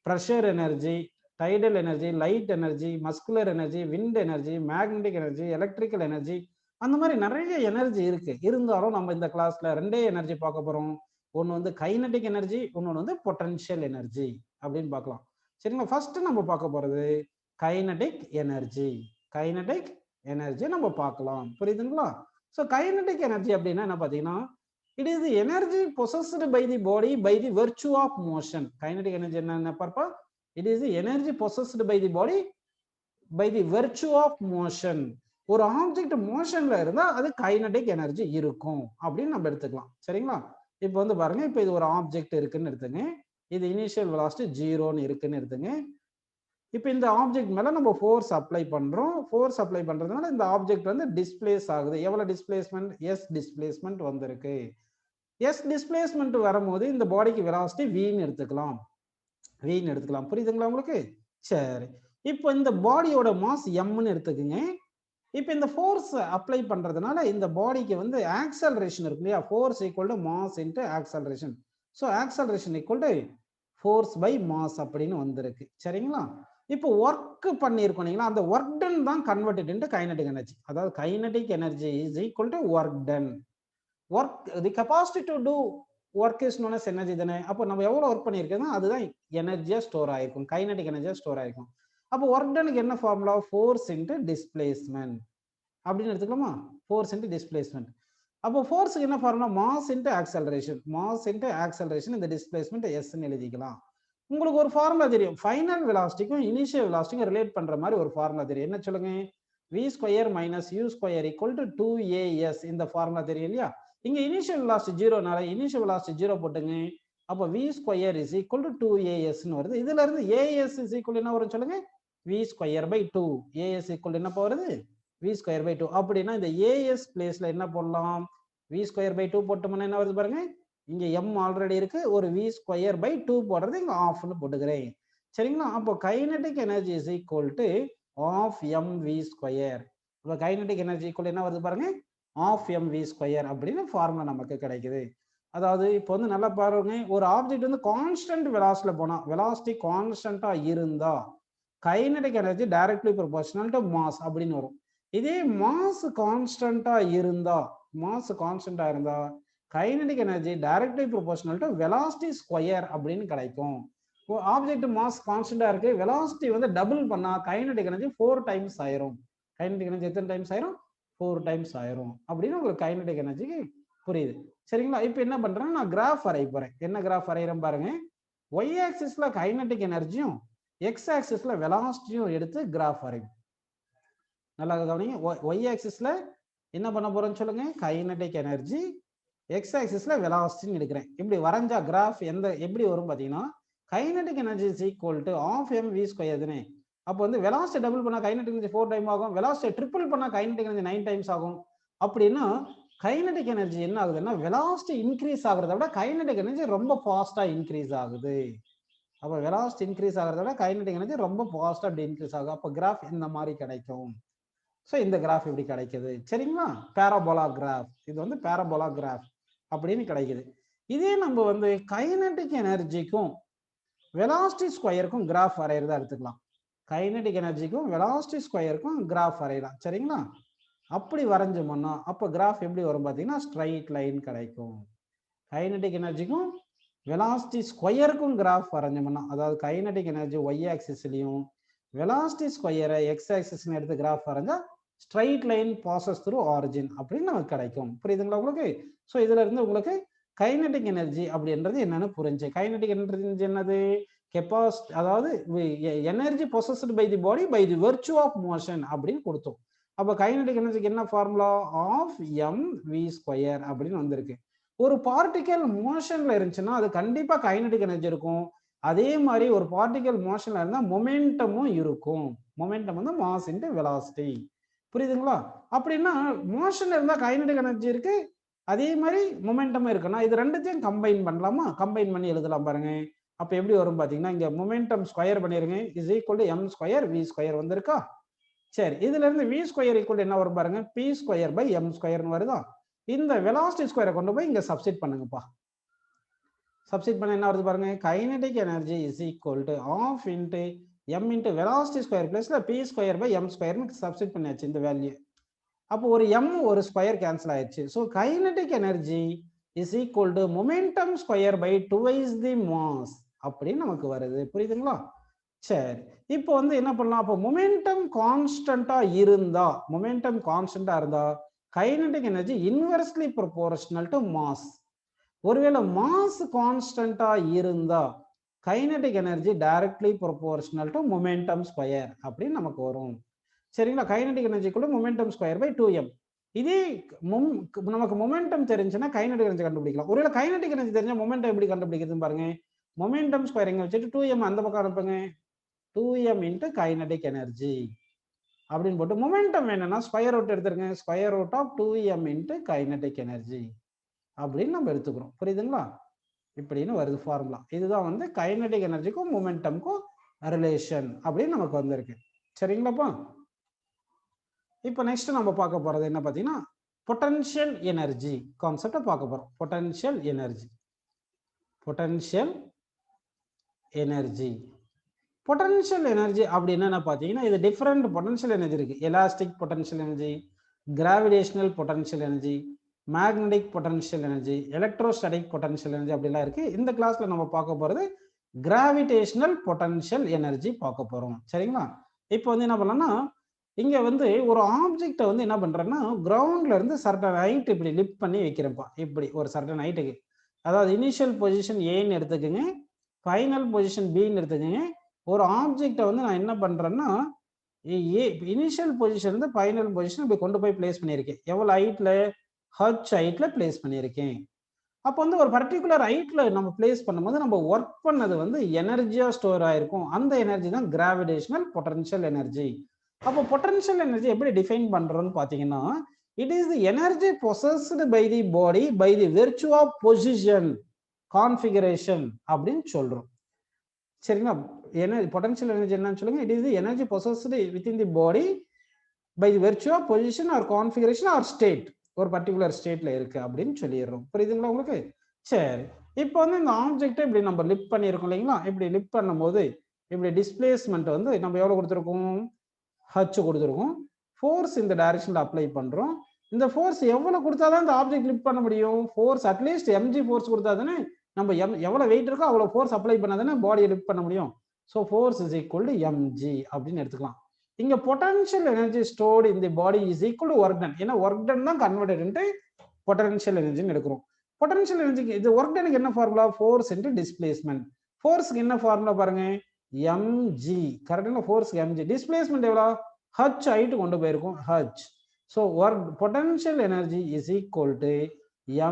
pressure energy, tidal energy, light energy, muscular energy, wind energy, magnetic energy, electrical energy, அந்த மாதிரி நிறைய எனர்ஜி இருக்கு. இருந்தாலும் நம்ம இந்த கிளாஸ்ல ரெண்டே எனர்ஜி பார்க்க போறோம். ஒன்று வந்து கைனடிக் எனர்ஜி, இன்னொன்று வந்து பொட்டன்ஷியல் எனர்ஜி அப்படின்னு பார்க்கலாம். சரிங்களா, ஃபர்ஸ்ட் நம்ம பார்க்க போறது கைனடிக் எனர்ஜி நம்ம பார்க்கலாம். புரியுதுங்களா? ஸோ கைனடிக் எனர்ஜி அப்படின்னா என்ன பார்த்தீங்கன்னா it is the energy possessed by the body by the virtue of motion. Kinetic energy என்ன பார்ப்பா, it is the energy possessed by the body by the virtue of motion. ஒரு object மோஷன்ல இருந்தா அது kinetic energy இருக்கும் அப்படின்னு நம்ம எடுத்துக்கலாம். சரிங்களா, இப்போ வந்து பாருங்க, இப்போ இது ஒரு ஆப்ஜெக்ட் இருக்குன்னு எடுத்துங்க, இது இனிஷியல் வெலாசிட்டி 0ன்னு இருக்குன்னு எடுத்துங்க. இப்போ இந்த ஆப்ஜெக்ட் மேல நம்ம ஃபோர்ஸ் அப்ளை பண்றோம். ஃபோர்ஸ் அப்ளை பண்றதுனால இந்த ஆப்ஜெக்ட் வந்து டிஸ்பிளேஸ் ஆகுது. எவ்வளவு டிஸ்பிளேஸ்மெண்ட், எஸ் டிஸ்பிளேஸ்மெண்ட் வந்திருக்கு. எஸ் டிஸ்பிளேஸ்மெண்ட் வரும்போது இந்த பாடிக்கு வெலாசிட்டி வின்னு எடுத்துக்கலாம். புரியுதுங்களா உங்களுக்கு? சரி, இப்போ இந்த பாடியோட மாஸ் எம்னு எடுத்துக்கோங்க. இப்போ இந்த ஃபோர்ஸ் அப்ளை பண்றதுனால இந்த பாடிக்கு வந்து ஆக்சலரேஷன் இருக்கு இல்லையா, force equal to mass into acceleration. So acceleration equal to force by mass அப்படின்னு வந்திருக்கு. சரிங்களா, இப்போ ஒர்க் பண்ணியிருக்கோம் இல்லைங்களா, அந்த ஒர்க் டன் தான் கன்வெர்டட் இன்டு கைனடிக் எனர்ஜி. அதாவது kinetic energy is equal to work done. Work the capacity to do work is known as energy தானே. அப்போ நம்ம எவ்வளோ ஒர்க் பண்ணியிருக்கோம் அதுதான் எனர்ஜியா ஸ்டோர் ஆயிருக்கும், கைனடிக் எனர்ஜியா ஸ்டோர் ஆயிருக்கும். அப்போ ஒர்க் டனுக்கு என்ன ஃபார்முலா, ஃபோர்ஸ் இன்டு டிஸ்பிளேஸ்மெண்ட் அப்படின்னு எடுத்துக்கலாமா, ஃபோர்ஸ் இன்டு டிஸ்பிளேஸ்மெண்ட். அப்போ ஃபோர்ஸுக்கு என்ன ஃபார்முலா, மாஸ் இன்டு ஆக்சலரேஷன், இந்த டிஸ்பிளேஸ்மெண்ட் எஸ்ன்னு எழுதிக்கலாம். உங்களுக்கு ஒரு ஃபார்முலா தெரியும், ஃபைனல் வெலாசிட்டிக்கும் இனிஷியல் வெலாசிட்டிக்கும் ரிலேட் பண்ற மாதிரி ஒரு ஃபார்முலா தெரியும். என்ன சொல்லுங்க, v² - u² = 2as. இந்த ஃபார்முலா தெரியும் இல்லையா. இங்க இனிஷியல் வெலாசிட்டி 0னால இனிஷியல் வெலாசிட்டி 0 போட்டுங்க. அப்போ v² = 2as ன்னு வருது. இதுல இருந்து as = என்ன வரும் சொல்லுங்க, v²/2. as = என்ன வருது, v²/2. அப்படின்னா இந்த as பிளேஸ்ல என்ன போடலாம், v²/2 போட்டோம்னா என்ன வருது பாருங்க, இங்க m ஆல்ரெடி இருக்கு, ஒரு v²/2 போடுறது இங்க ஆஃப்னு போட்டுக்கிறேன். சரிங்களா, அப்போ kinetic energy is equal to ½ mv². இப்போ கைனடிக் எனர்ஜி ஈக்குவல் என்ன வருது பாருங்க, ½ mv² அப்படின்னு ஃபார்முலா நமக்கு கிடைக்குது. அதாவது இப்போ வந்து நல்லா பாருங்க, ஒரு ஆப்ஜெக்ட் வந்து கான்ஸ்டன்ட் வெலாசிட்டில போனா, வெலாசிட்டி கான்ஸ்டன்டா இருந்தா kinetic energy directly proportional to mass அப்படின்னு வரும். இதே மாஸ் கான்ஸ்டன்டா இருந்தா kinetic energy directly proportional to velocity square அப்படின்னு கிடைக்கும். ஆப்ஜெக்ட் மாஸ் கான்ஸ்டன்டா இருக்கு, வெலாசிட்டி வந்து டபுள் பண்ணா கைனடிக் எனர்ஜி 4 டைம்ஸ் ஆயிரும். கைனடிக் எனர்ஜி எத்தனை டைம்ஸ் ஆயிரும்? 4 டைம்ஸ் ஆயிரும் அப்படின்னு உங்களுக்கு கைனடிக் எனர்ஜிக்கு புரியுது. சரிங்களா? இப்போ என்ன பண்றேன், நான் கிராஃப் வரைய போறேன். என்ன கிராஃப் வரைகிறேன் பாருங்க. ஒய் ஆக்சிஸ்ல கைனடிக் எனர்ஜியும் எக்ஸ் ஆக்சிஸ்ல வெலாசிட்டியும் எடுத்து கிராஃப் வரையும். நல்லா கவனிங்க. ஒய் ஆக்சிஸ்ல என்ன பண்ண போறேன்னு சொல்லுங்க, கைனடிக் எனர்ஜி, எக்ஸ் ஆக்சிஸ்ல வெலாசிட்டின்னு எடுக்கிறேன். இப்படி வரைஞ்சா கிராஃப் எப்படி வரும் பார்த்தீங்கன்னா, kinetic energy is equal to half m v square தானே. அப்போ வந்து வெலாசிட்டி டபுள் பண்ணா கைனடிக் எனர்ஜி 4 டைம் ஆகும், வெலாசிட்டி ட்ரிபிள் பண்ணா கைனடிக் எனர்ஜி 9 டைம்ஸ் ஆகும். அப்படின்னா கைனடிக் எனர்ஜி என்ன ஆகுதுன்னா, வெலாசிட்டி இன்க்ரீஸ் ஆகுறத விட கைனடிக் எனர்ஜி ரொம்ப ஃபாஸ்டா இன்க்ரீஸ் ஆகுது. அப்போ வெலாசிட்டி இன்க்ரீஸ் ஆகிறத விட கைனடிக் எனர்ஜி ரொம்ப ஃபாஸ்டா அப்படி இன்க்ரீஸ் ஆகும். அப்போ கிராஃப் இந்த மாதிரி கிடைக்கும். ஸோ இந்த கிராஃப் இப்படி கிடைக்குது. சரிங்களா? Parabola graph. இது வந்து பேராபோலா கிராஃப் அப்படின்னு கிடைக்குது. இதே நம்ம வந்து கைனடிக் எனர்ஜிக்கும் வெலாசிட்டி ஸ்கொயருக்கும் கிராஃப் வரைகிறதா எடுத்துக்கலாம். கைனடிக் எனர்ஜிக்கும் வெலாசிட்டி ஸ்கொயருக்கும் கிராஃப் வரையலாம். சரிங்களா? அப்படி வரைஞ்சோம்னா அப்போ கிராஃப் எப்படி வரும் பார்த்தீங்கன்னா, ஸ்ட்ரைட் லைன் கிடைக்கும். கைனடிக் எனர்ஜிக்கும் வெலாசிட்டி ஸ்கொயருக்கும் கிராஃப் வரைஞ்சோம்னா, அதாவது கைனடிக் எனர்ஜி ஒய் ஆக்சிஸ்லையும் வெலாசிட்டி ஸ்கொயரை எக்ஸ் ஆக்சிஸ்னு எடுத்து கிராஃப் வரைஞ்சா straight line passes through origin அப்படின்னு நமக்கு கிடைக்கும். புரியுதுங்களா உங்களுக்கு? ஸோ இதுல இருந்து உங்களுக்கு கைனடிக் எனர்ஜி அப்படின்றது என்னன்னு புரிஞ்சு. கைனடிக் எனர்ஜி என்னது? கெப்பாசிட்டி, அதாவது energy possessed by the body by the virtue of motion அப்படின்னு கொடுத்தோம். அப்போ கைனடிக் எனர்ஜிக்கு என்ன formula? Half m v square அப்படின்னு வந்திருக்கு. ஒரு பார்ட்டிகல் மோஷன்ல இருந்துச்சுன்னா அது கண்டிப்பா கைனடிக் எனர்ஜி இருக்கும். அதே மாதிரி ஒரு பார்ட்டிகல் மோஷன்ல இருந்தா மொமெண்டமும் இருக்கும். மொமெண்டம் வந்து மாஸ் இன்டு வெலாசிட்டி. புரியுதுங்களா? அப்படின்னா மோஷன்ல இருந்தா கைனடிக் எனர்ஜி இருக்கு, அதே மாதிரி மொமெண்டமும் இருக்குன்னா இது ரெண்டுத்தையும் கம்பைன் பண்ணலாமா? கம்பைன் பண்ணி எழுதலாம் பாருங்க. அப்ப எப்படி வரும் பாத்தீங்கன்னா, இங்க மொமெண்டம் ஸ்கொயர் பண்ணிருங்க, is equal to m square v square வந்திருக்கா? சரி, இதுல இருந்து வி ஸ்கொயர் ஈக்குவல் என்ன வரும் பாருங்க, பி ஸ்கொயர் பை எம் ஸ்கொயர்னு வருதா? இந்த வெலாசிட்டி ஸ்கொயரை கொண்டு போய் இங்க சப்ஸ்டிட் பண்ணுங்கப்பா. சப்ஸ்டிட் பண்ண என்ன வருது பாருங்க, kinetic energy is equal to half into m into velocity square பிளஸ்ல பி ஸ்கொயர் பை எம் ஸ்கொயர்னு சப்ஸ்டிட் பண்ணியாச்சு இந்த வேல்யூ. அப்போ ஒரு எம் ஒரு ஸ்கொயர் கேன்சல் ஆயிடுச்சு. So kinetic energy is equal to momentum square by 2 the mass அப்படின்னு நமக்கு வருது. புரியுதுங்களா? சரி, இப்போ வந்து என்ன பண்ணலாம், அப்போ மொமெண்டம் கான்ஸ்டன்டா இருந்தா kinetic energy inversely proportional to mass. ஒருவேளை மாஸ் கான்ஸ்டன்டா இருந்தா kinetic energy directly proportional to momentum square அப்படின்னு நமக்கு வரும். சரிங்களா? கைனடிக் எனர்ஜிக்குள்ள மொமெண்டம் ஸ்கொயர் பை 2m. இதே நமக்கு மொமெண்டம் தெரிஞ்சுன்னா கைனடிக் எனர்ஜி கண்டுபிடிக்கலாம். ஒருவேளை கைனடிக் எனர்ஜி தெரிஞ்சா மொமெண்டம் எப்படி கண்டுபிடிக்கிறதுன்னு பாருங்க. மொமெண்டம் ஸ்கொயர் எங்க வச்சுட்டு 2m அந்த பக்கம் அனுப்புங்க, 2m இன்டு கைனடிக் எனர்ஜி அப்படின்னு போட்டு மொமெண்டம் வேணும்னா ஸ்கொயர் ரூட் எடுத்துருங்க, square root of 2m into kinetic energy அப்படின்னு நம்ம எடுத்துக்கிறோம். புரியுதுங்களா? இப்படின்னு வருது ஃபார்முலா. இதுதான் வந்து கைனடிக் எனர்ஜிக்கும் மொமெண்டம்க்கும் ரிலேஷன் அப்படின்னு நமக்கு வந்திருக்கு. சரிங்களாப்பா? இப்போ நெக்ஸ்ட் நம்ம பார்க்க போறது என்ன பார்த்தீங்கன்னா, பொட்டன்ஷியல் எனர்ஜி கான்செப்டை பார்க்க போறோம். பொட்டன்ஷியல் எனர்ஜி பொட்டன்ஷியல் எனர்ஜி அப்படின்னா என்ன பார்த்தீங்கன்னா, இது டிஃப்ரெண்ட் பொட்டன்ஷியல் எனர்ஜி இருக்கு. Elastic potential energy, gravitational potential energy, magnetic potential energy, electrostatic potential energy அப்படிலாம் இருக்கு. இந்த கிளாஸ்ல நம்ம பார்க்க போறது கிராவிடேஷனல் பொட்டன்ஷியல் எனர்ஜி பார்க்க போறோம். சரிங்களா? இப்போ வந்து என்ன பண்ணலாம்னா, இங்க வந்து ஒரு ஆப்ஜெக்டை வந்து என்ன பண்றேன்னா, கிரவுண்ட்ல இருந்து சர்டன் ஹைட் இப்படி லிஃப்ட் பண்ணி வைக்கிறேன்ப்பா. இப்படி ஒரு சர்டன் ஹைட்டுக்கு, அதாவது இனிஷியல் பொசிஷன் ஏன்னு எடுத்துக்கோங்க, ஃபைனல் பொசிஷன் பின்னு எடுத்துக்கோங்க. ஒரு ஆப்ஜெக்டை வந்து நான் என்ன பண்றேன்னா, இனிஷியல் பொசிஷன் இருந்து ஃபைனல் பொசிஷன் இப்படி கொண்டு போய் பிளேஸ் பண்ணியிருக்கேன். எவ்வளவு ஹைட்ல? ஹச் ஹைட்ல பிளேஸ் பண்ணியிருக்கேன். அப்போ வந்து ஒரு பர்டிகுலர் ஹைட்ல நம்ம பிளேஸ் பண்ணும்போது நம்ம ஒர்க் பண்ணது வந்து எனர்ஜியா ஸ்டோர் ஆயிருக்கும். அந்த எனர்ஜி தான் கிராவிடேஷனல் பொட்டன்ஷியல் எனர்ஜி. அப்போ பொட்டன்ஷியல் எனர்ஜி எப்படி டிஃபைன் பண்றோம்னு பாத்தீங்கன்னா, it is the energy possessed by the body by the virtue of position configuration அப்படின்னு சொல்றோம். சரிங்களா? பொட்டன்ஷியல் எனர்ஜி என்னன்னு சொல்லுங்க. It is the energy possessed within the body by the virtue of position or configuration or state. ஒரு particular ஸ்டேட்ல இருக்கு அப்படின்னு சொல்லிடுறோம். புரியுதுங்களா உங்களுக்கு? சரி, இப்போ வந்து இந்த ஆப்ஜெக்டை இப்படி நம்ம லிஃப்ட் பண்ணியிருக்கோம் இல்லைங்களா? இப்படி லிஃப்ட் பண்ணும்போது இப்படி டிஸ்பிளேஸ்மெண்ட் வந்து நம்ம எவ்வளவு கொடுத்துருக்கோம், h கொடுத்துருக்கோம். ஃபோர்ஸ் இந்த டைரக்ஷன்ல அப்ளை பண்றோம். இந்த ஃபோர்ஸ் எவ்வளவு கொடுத்தாதான் இந்த ஆப்ஜெக்ட் லிஃப்ட் பண்ண முடியும், ஃபோர்ஸ் அட்லீஸ்ட் mg ஃபோர்ஸ் கொடுத்தா தானே நம்ம எவ்வளவு வெயிட் இருக்கோ அவ்வளவு ஃபோர்ஸ் அப்ளை பண்ணா தானே பாடியை லிஃப்ட் பண்ண முடியும். So force is equal to mg அப்படின்னு எடுத்துக்கலாம். இங்க potential energy stored in the body is equal to work ton. ஏன்னா ஒர்க் டன் தான் கன்வெர்டட் இன்டு பொட்டன்ஷியல் எனர்ஜின்னு எடுக்கிறோம். பொட்டன்ஷியல் எனர்ஜிக்கு இது ஒர்க் டனுக்கு என்ன ஃபார்முலா, ஃபோர்ஸ் இன்டு டிஸ்பிளேஸ்மெண்ட். ஃபோர்ஸ்க்கு என்ன ஃபார்முலா பாருங்க, mg. கரெக்டான ஃபோர்ஸ்க்கு mg. டிஸ்பிளேஸ்மெண்ட் எவ்வளோ, h ஹைட் கொண்டு போயிருக்கும் h. So work potential energy is equal to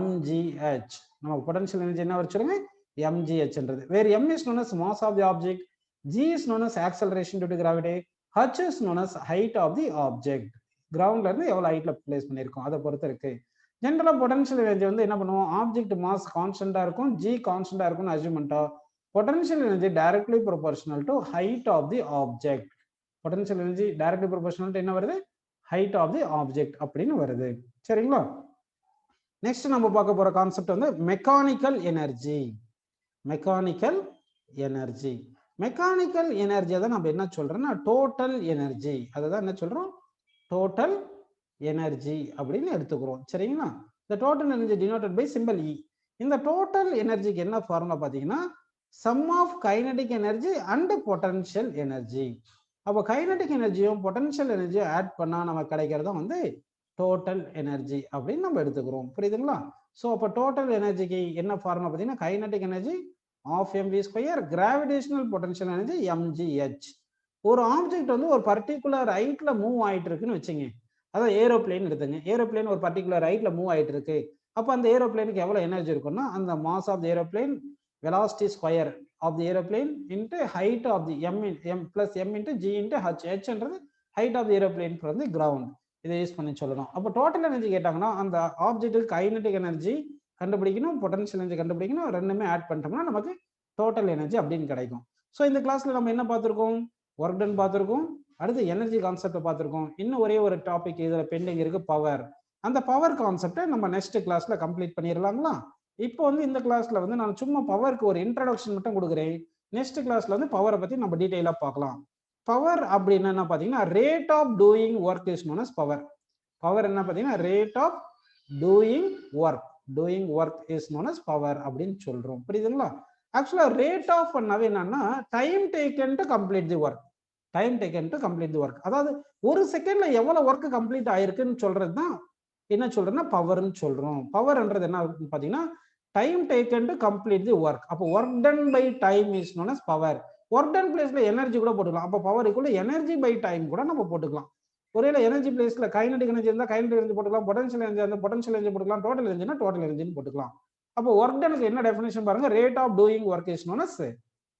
mgh. நம்ம பொட்டன்ஷியல் எனர்ஜி என்ன வச்சுருங்க, mgh. வேறு m is known as mass of the object, g is known as acceleration due to gravity, h is known as height of the object. கிரவுண்ட்ல இருந்து எவ்வளவு ஹைட்ல place பண்ணிருக்கோம் அதை பொறுத்து இருக்கு. ஜெனரலா பொட்டன்ஷியல் எனர்ஜி வந்து என்ன பண்ணுவோம், ஆப்ஜெக்ட் மாஸ் கான்ஸ்டன்டா இருக்கும், g கான்ஸ்டன்டா இருக்கும்னு அஸ்யூம் பண்ணிட்டோம். Potential energy directly proportional to height of the object. Potential energy directly proportional to என்ன வருது, ஹைட் ஆஃப் தி ஆப்ஜெக்ட் அப்படின்னு வருது. சரிங்களா? நெக்ஸ்ட் நம்ம பார்க்க போற கான்செப்ட் வந்து mechanical energy. Mechanical energy, mechanical energy தான் நம்ம என்ன சொல்றோம்னா டோட்டல் எனர்ஜி. அதை தான் என்ன சொல்றோம், டோட்டல் எனர்ஜி அப்படின்னு எடுத்துக்கிறோம். சரிங்களா? இந்த total energy denoted by simple E. இந்த டோட்டல் எனர்ஜிக்கு என்ன ஃபார்முலா பார்த்தீங்கன்னா sum of kinetic energy and potential energy. அப்போ கைனடிக் எனர்ஜியும் பொட்டன்ஷியல் எனர்ஜியும் ஆட் பண்ணா நமக்கு கிடைக்கிறதும் வந்து டோட்டல் எனர்ஜி அப்படின்னு நம்ம எடுத்துக்கிறோம். புரியுதுங்களா? ஸோ அப்போ டோட்டல் எனர்ஜிக்கு என்ன ஃபார்முலா பார்த்தீங்கன்னா kinetic energy half mv square, gravitational potential energy mgh. ஒரு ஆப்ஜெக்ட் வந்து ஒரு பர்டிகுலர் ஹைட்ல மூவ் ஆயிட்டு இருக்குன்னு வச்சுங்க. அதான் ஏரோப்ளேன் எடுத்துங்க. ஏரோப்ளேன் ஒரு பர்டிகுலர் ஹைட்ல மூவ் ஆயிட்டு இருக்கு. அப்போ அந்த ஏரோப்ளேனுக்கு எவ்வளவு எனர்ஜி இருக்குன்னா அந்த mass of the aeroplane velocity square of the aeroplane into height of the m plus m into g into h. ஹெச்ன்றது height of the aeroplane from the ground. இதை யூஸ் பண்ணி சொல்லணும். அப்போ டோட்டல் எனர்ஜி கேட்டாங்கன்னா அந்த ஆப்ஜெக்ட்டுக்கு கைனடிக் எனர்ஜி கண்டுபிடிக்கணும், potential energy கண்டுபிடிக்கணும், ரெண்டுமே ஆட் பண்ணிட்டோம்னா நமக்கு டோட்டல் எனர்ஜி அப்படின்னு கிடைக்கும். ஸோ இந்த கிளாஸ்ல நம்ம என்ன பார்த்துருக்கோம், ஒர்க் டன் பார்த்துருக்கோம், அடுத்து எனர்ஜி கான்செப்டை பார்த்துருக்கோம். இன்னும் ஒரே ஒரு டாபிக் இதில் பெண்டிங் இருக்கு, பவர். அந்த பவர் கான்செப்டை நம்ம நெக்ஸ்ட் கிளாஸ்ல கம்ப்ளீட் பண்ணிடலாங்களா? இப்போ வந்து இந்த கிளாஸ்ல வந்து நான் சும்மா பவருக்கு ஒரு இன்ட்ரடக்ஷன் மட்டும் கொடுக்குறேன். நெக்ஸ்ட் கிளாஸ்ல வந்து பவரை பத்தி நம்ம டீட்டெயிலாக பார்க்கலாம். பவர் அப்படின்னு என்ன பார்த்தீங்கன்னா rate of doing work is known as power. Power என்ன பார்த்தீங்கன்னா rate of doing work. Doing work is known as power அப்படின்னு சொல்றோம். புரியுதுங்களா? ஆக்சுவலா ரேட் ஆஃப் பண்ணவே என்னன்னா time taken to complete the work. Time taken to complete the work. அதாவது ஒரு செகண்ட்ல எவ்வளவு ஒர்க் கம்ப்ளீட் ஆயிருக்குன்னு சொல்றது தான் என்ன சொல்றேன்னா பவர்னு சொல்றோம். பவர்ன்றது என்ன பார்த்தீங்கன்னா time taken to complete the work. அப்போ work done by time is known as power. Work done பிளேஸ்ல எனர்ஜி கூட போட்டுக்கலாம். அப்போ power equal energy by time கூட நம்ம போட்டுக்கலாம். ஒரேல எனர்ஜி பிளேஸ்ல கைனடிக் எனர்ஜி இருந்தால் கைனடிக் எனர்ஜி போட்டுக்கலாம், பொட்டன்ஷியல் எனர்ஜி இருந்தால் பொட்டன்ஷியல் எனர்ஜி போட்டுக்கலாம், டோட்டல் எனர்ஜினா டோட்டல் எனர்ஜின்னு போட்டுக்கலாம். அப்போ ஒர்க் டனுக்கு என்ன டெஃபினேஷன் பாருங்க, rate of doing work is known as,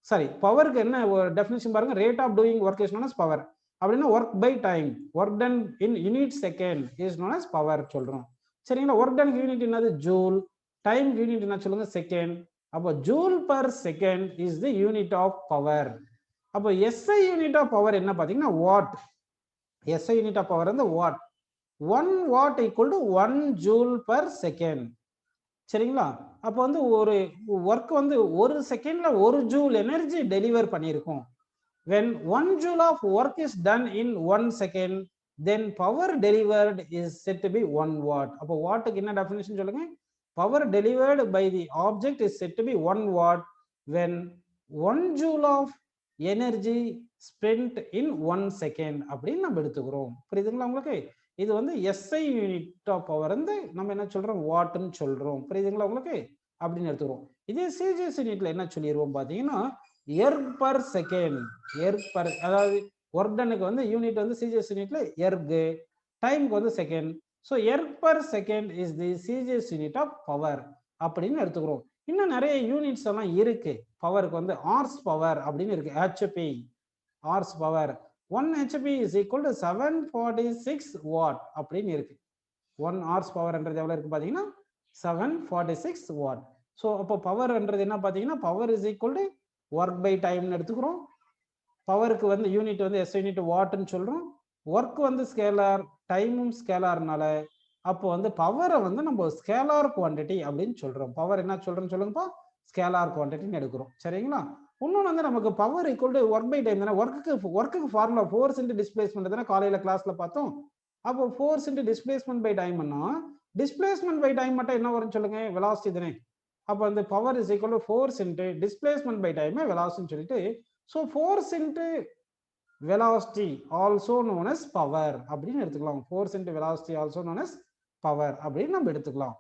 sorry பவருக்கு என்ன டெஃபினேஷன் பாருங்க, rate of doing work is known as power. அப்படின்னா work by time, work done in unit second is known as power சொல்றோம். சரிங்களா? Work done unit என்னது joule, time unit என்ன சொல்லுங்க second. அப்போ joule per second is the unit of power. அப்போ SI unit of power என்ன பார்த்தீங்கன்னா watt. SI unit of power வந்து watt. 1 watt equal to 1 joule per second. சரிங்களா? அப்போ வந்து ஒரு ஒர்க் வந்து ஒரு செகண்ட்ல 1 ஜூல் எனர்ஜி டெலிவர் பண்ணியிருக்கும். when 1 joule of work is done in 1 second, then power delivered is said to be 1 watt. அப்போ வாட்டுக்கு என்ன டெஃபினிஷன் சொல்லுங்க, power delivered by the object is said to be 1 watt when 1 joule of energy spend in 1 second அப்படின்னு நம்ம எடுத்துக்கிறோம். புரியுதுங்களா உங்களுக்கு? இது வந்து எஸ்ஐ யூனிட் ஆஃப் பவர் வந்து நம்ம என்ன சொல்றோம் வாட்னு சொல்றோம். புரியுதுங்களா உங்களுக்கு? அப்படின்னு எடுத்துக்கிறோம். இதே சிஜிஎஸ் யூனிட்ல என்ன சொல்லிடுவோம் பார்த்தீங்கன்னா erg per second. Erg per, அதாவது ஒர்க் டனுக்கு வந்து யூனிட் வந்து சிஜிஎஸ் யூனிட்ல எர்க், டைமுக்கு வந்து second. So erg per second is the CGS unit of power அப்படின்னு எடுத்துக்கிறோம். இன்னும் நிறைய யூனிட்ஸ் எல்லாம் இருக்கு பவருக்கு வந்து. ஹார்ஸ் பவர் அப்படின்னு இருக்கு, HP horse power. 1 HP is equal to 746 watt அப்படின்னு இருக்கு. 1 ஹார்ஸ் பவர்ன்றது எவ்வளவு இருக்கு பாத்தீங்கன்னா 746 watt. ஸோ அப்போ பவர்ன்றது என்ன பார்த்தீங்கன்னா power is equal to work by டைம்னு எடுத்துக்கிறோம். பவருக்கு வந்து யூனிட் வந்து எஸ் யூனிட் வாட்னு சொல்றோம். ஒர்க் வந்து ஸ்கேலார், டைமும் ஸ்கேலார்னால அப்போ வந்து பவரை வந்து நம்ம ஸ்கேலார் குவான்டிட்டி அப்படின்னு சொல்றோம். பவர் என்ன சொல்றோம்னு சொல்லுங்கப்பா, ஸ்கேலார் குவான்டிட்டின்னு எடுக்கிறோம். சரிங்களா? இன்னொன்று வந்து நமக்கு power equal to work by time தானே. ஒர்க்குக்கு ஃபார்முலா ஃபோர்ஸ் இன்ட்டு டிஸ்பிளேஸ்மெண்ட் தானே காலையில் கிளாஸ்ல பார்த்தோம். அப்போ ஃபோர்ஸ் இன்ட்டு டிஸ்பிளேஸ்மெண்ட் பை டைம்னா டிஸ்பிளேஸ்மெண்ட் பை டைம் மட்டும் என்ன வரும்னு சொல்லுங்க, வெலாசிட்டி தானே. அப்போ வந்து power is equal to force into displacement by time வெலாசிட்டின்னு சொல்லிட்டு, so force into velocity also known as power அப்படின்னு எடுத்துக்கலாம். Force into velocity also known as power அப்படின்னு நம்ம எடுத்துக்கலாம்.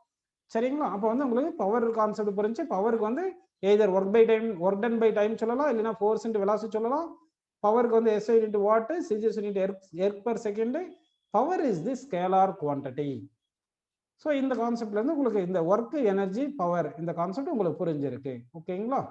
சரிங்களா? அப்போ வந்து உங்களுக்கு பவர் கான்செப்ட் புரிஞ்சு, பவருக்கு வந்து either work by time, work done by time சொல்லலாம், இல்லைன்னா ஃபோர்ஸ் இன்ட்டு வெலாசிட்டி சொல்லலாம். பவருக்கு வந்து SI into watt, CGS into erg per second. Power is the scalar quantity. So இந்த கான்செப்ட்ல இருந்து உங்களுக்கு இந்த ஒர்க், எனர்ஜி, பவர் இந்த கான்செப்ட் உங்களுக்கு புரிஞ்சிருக்கு. ஓகேங்களா?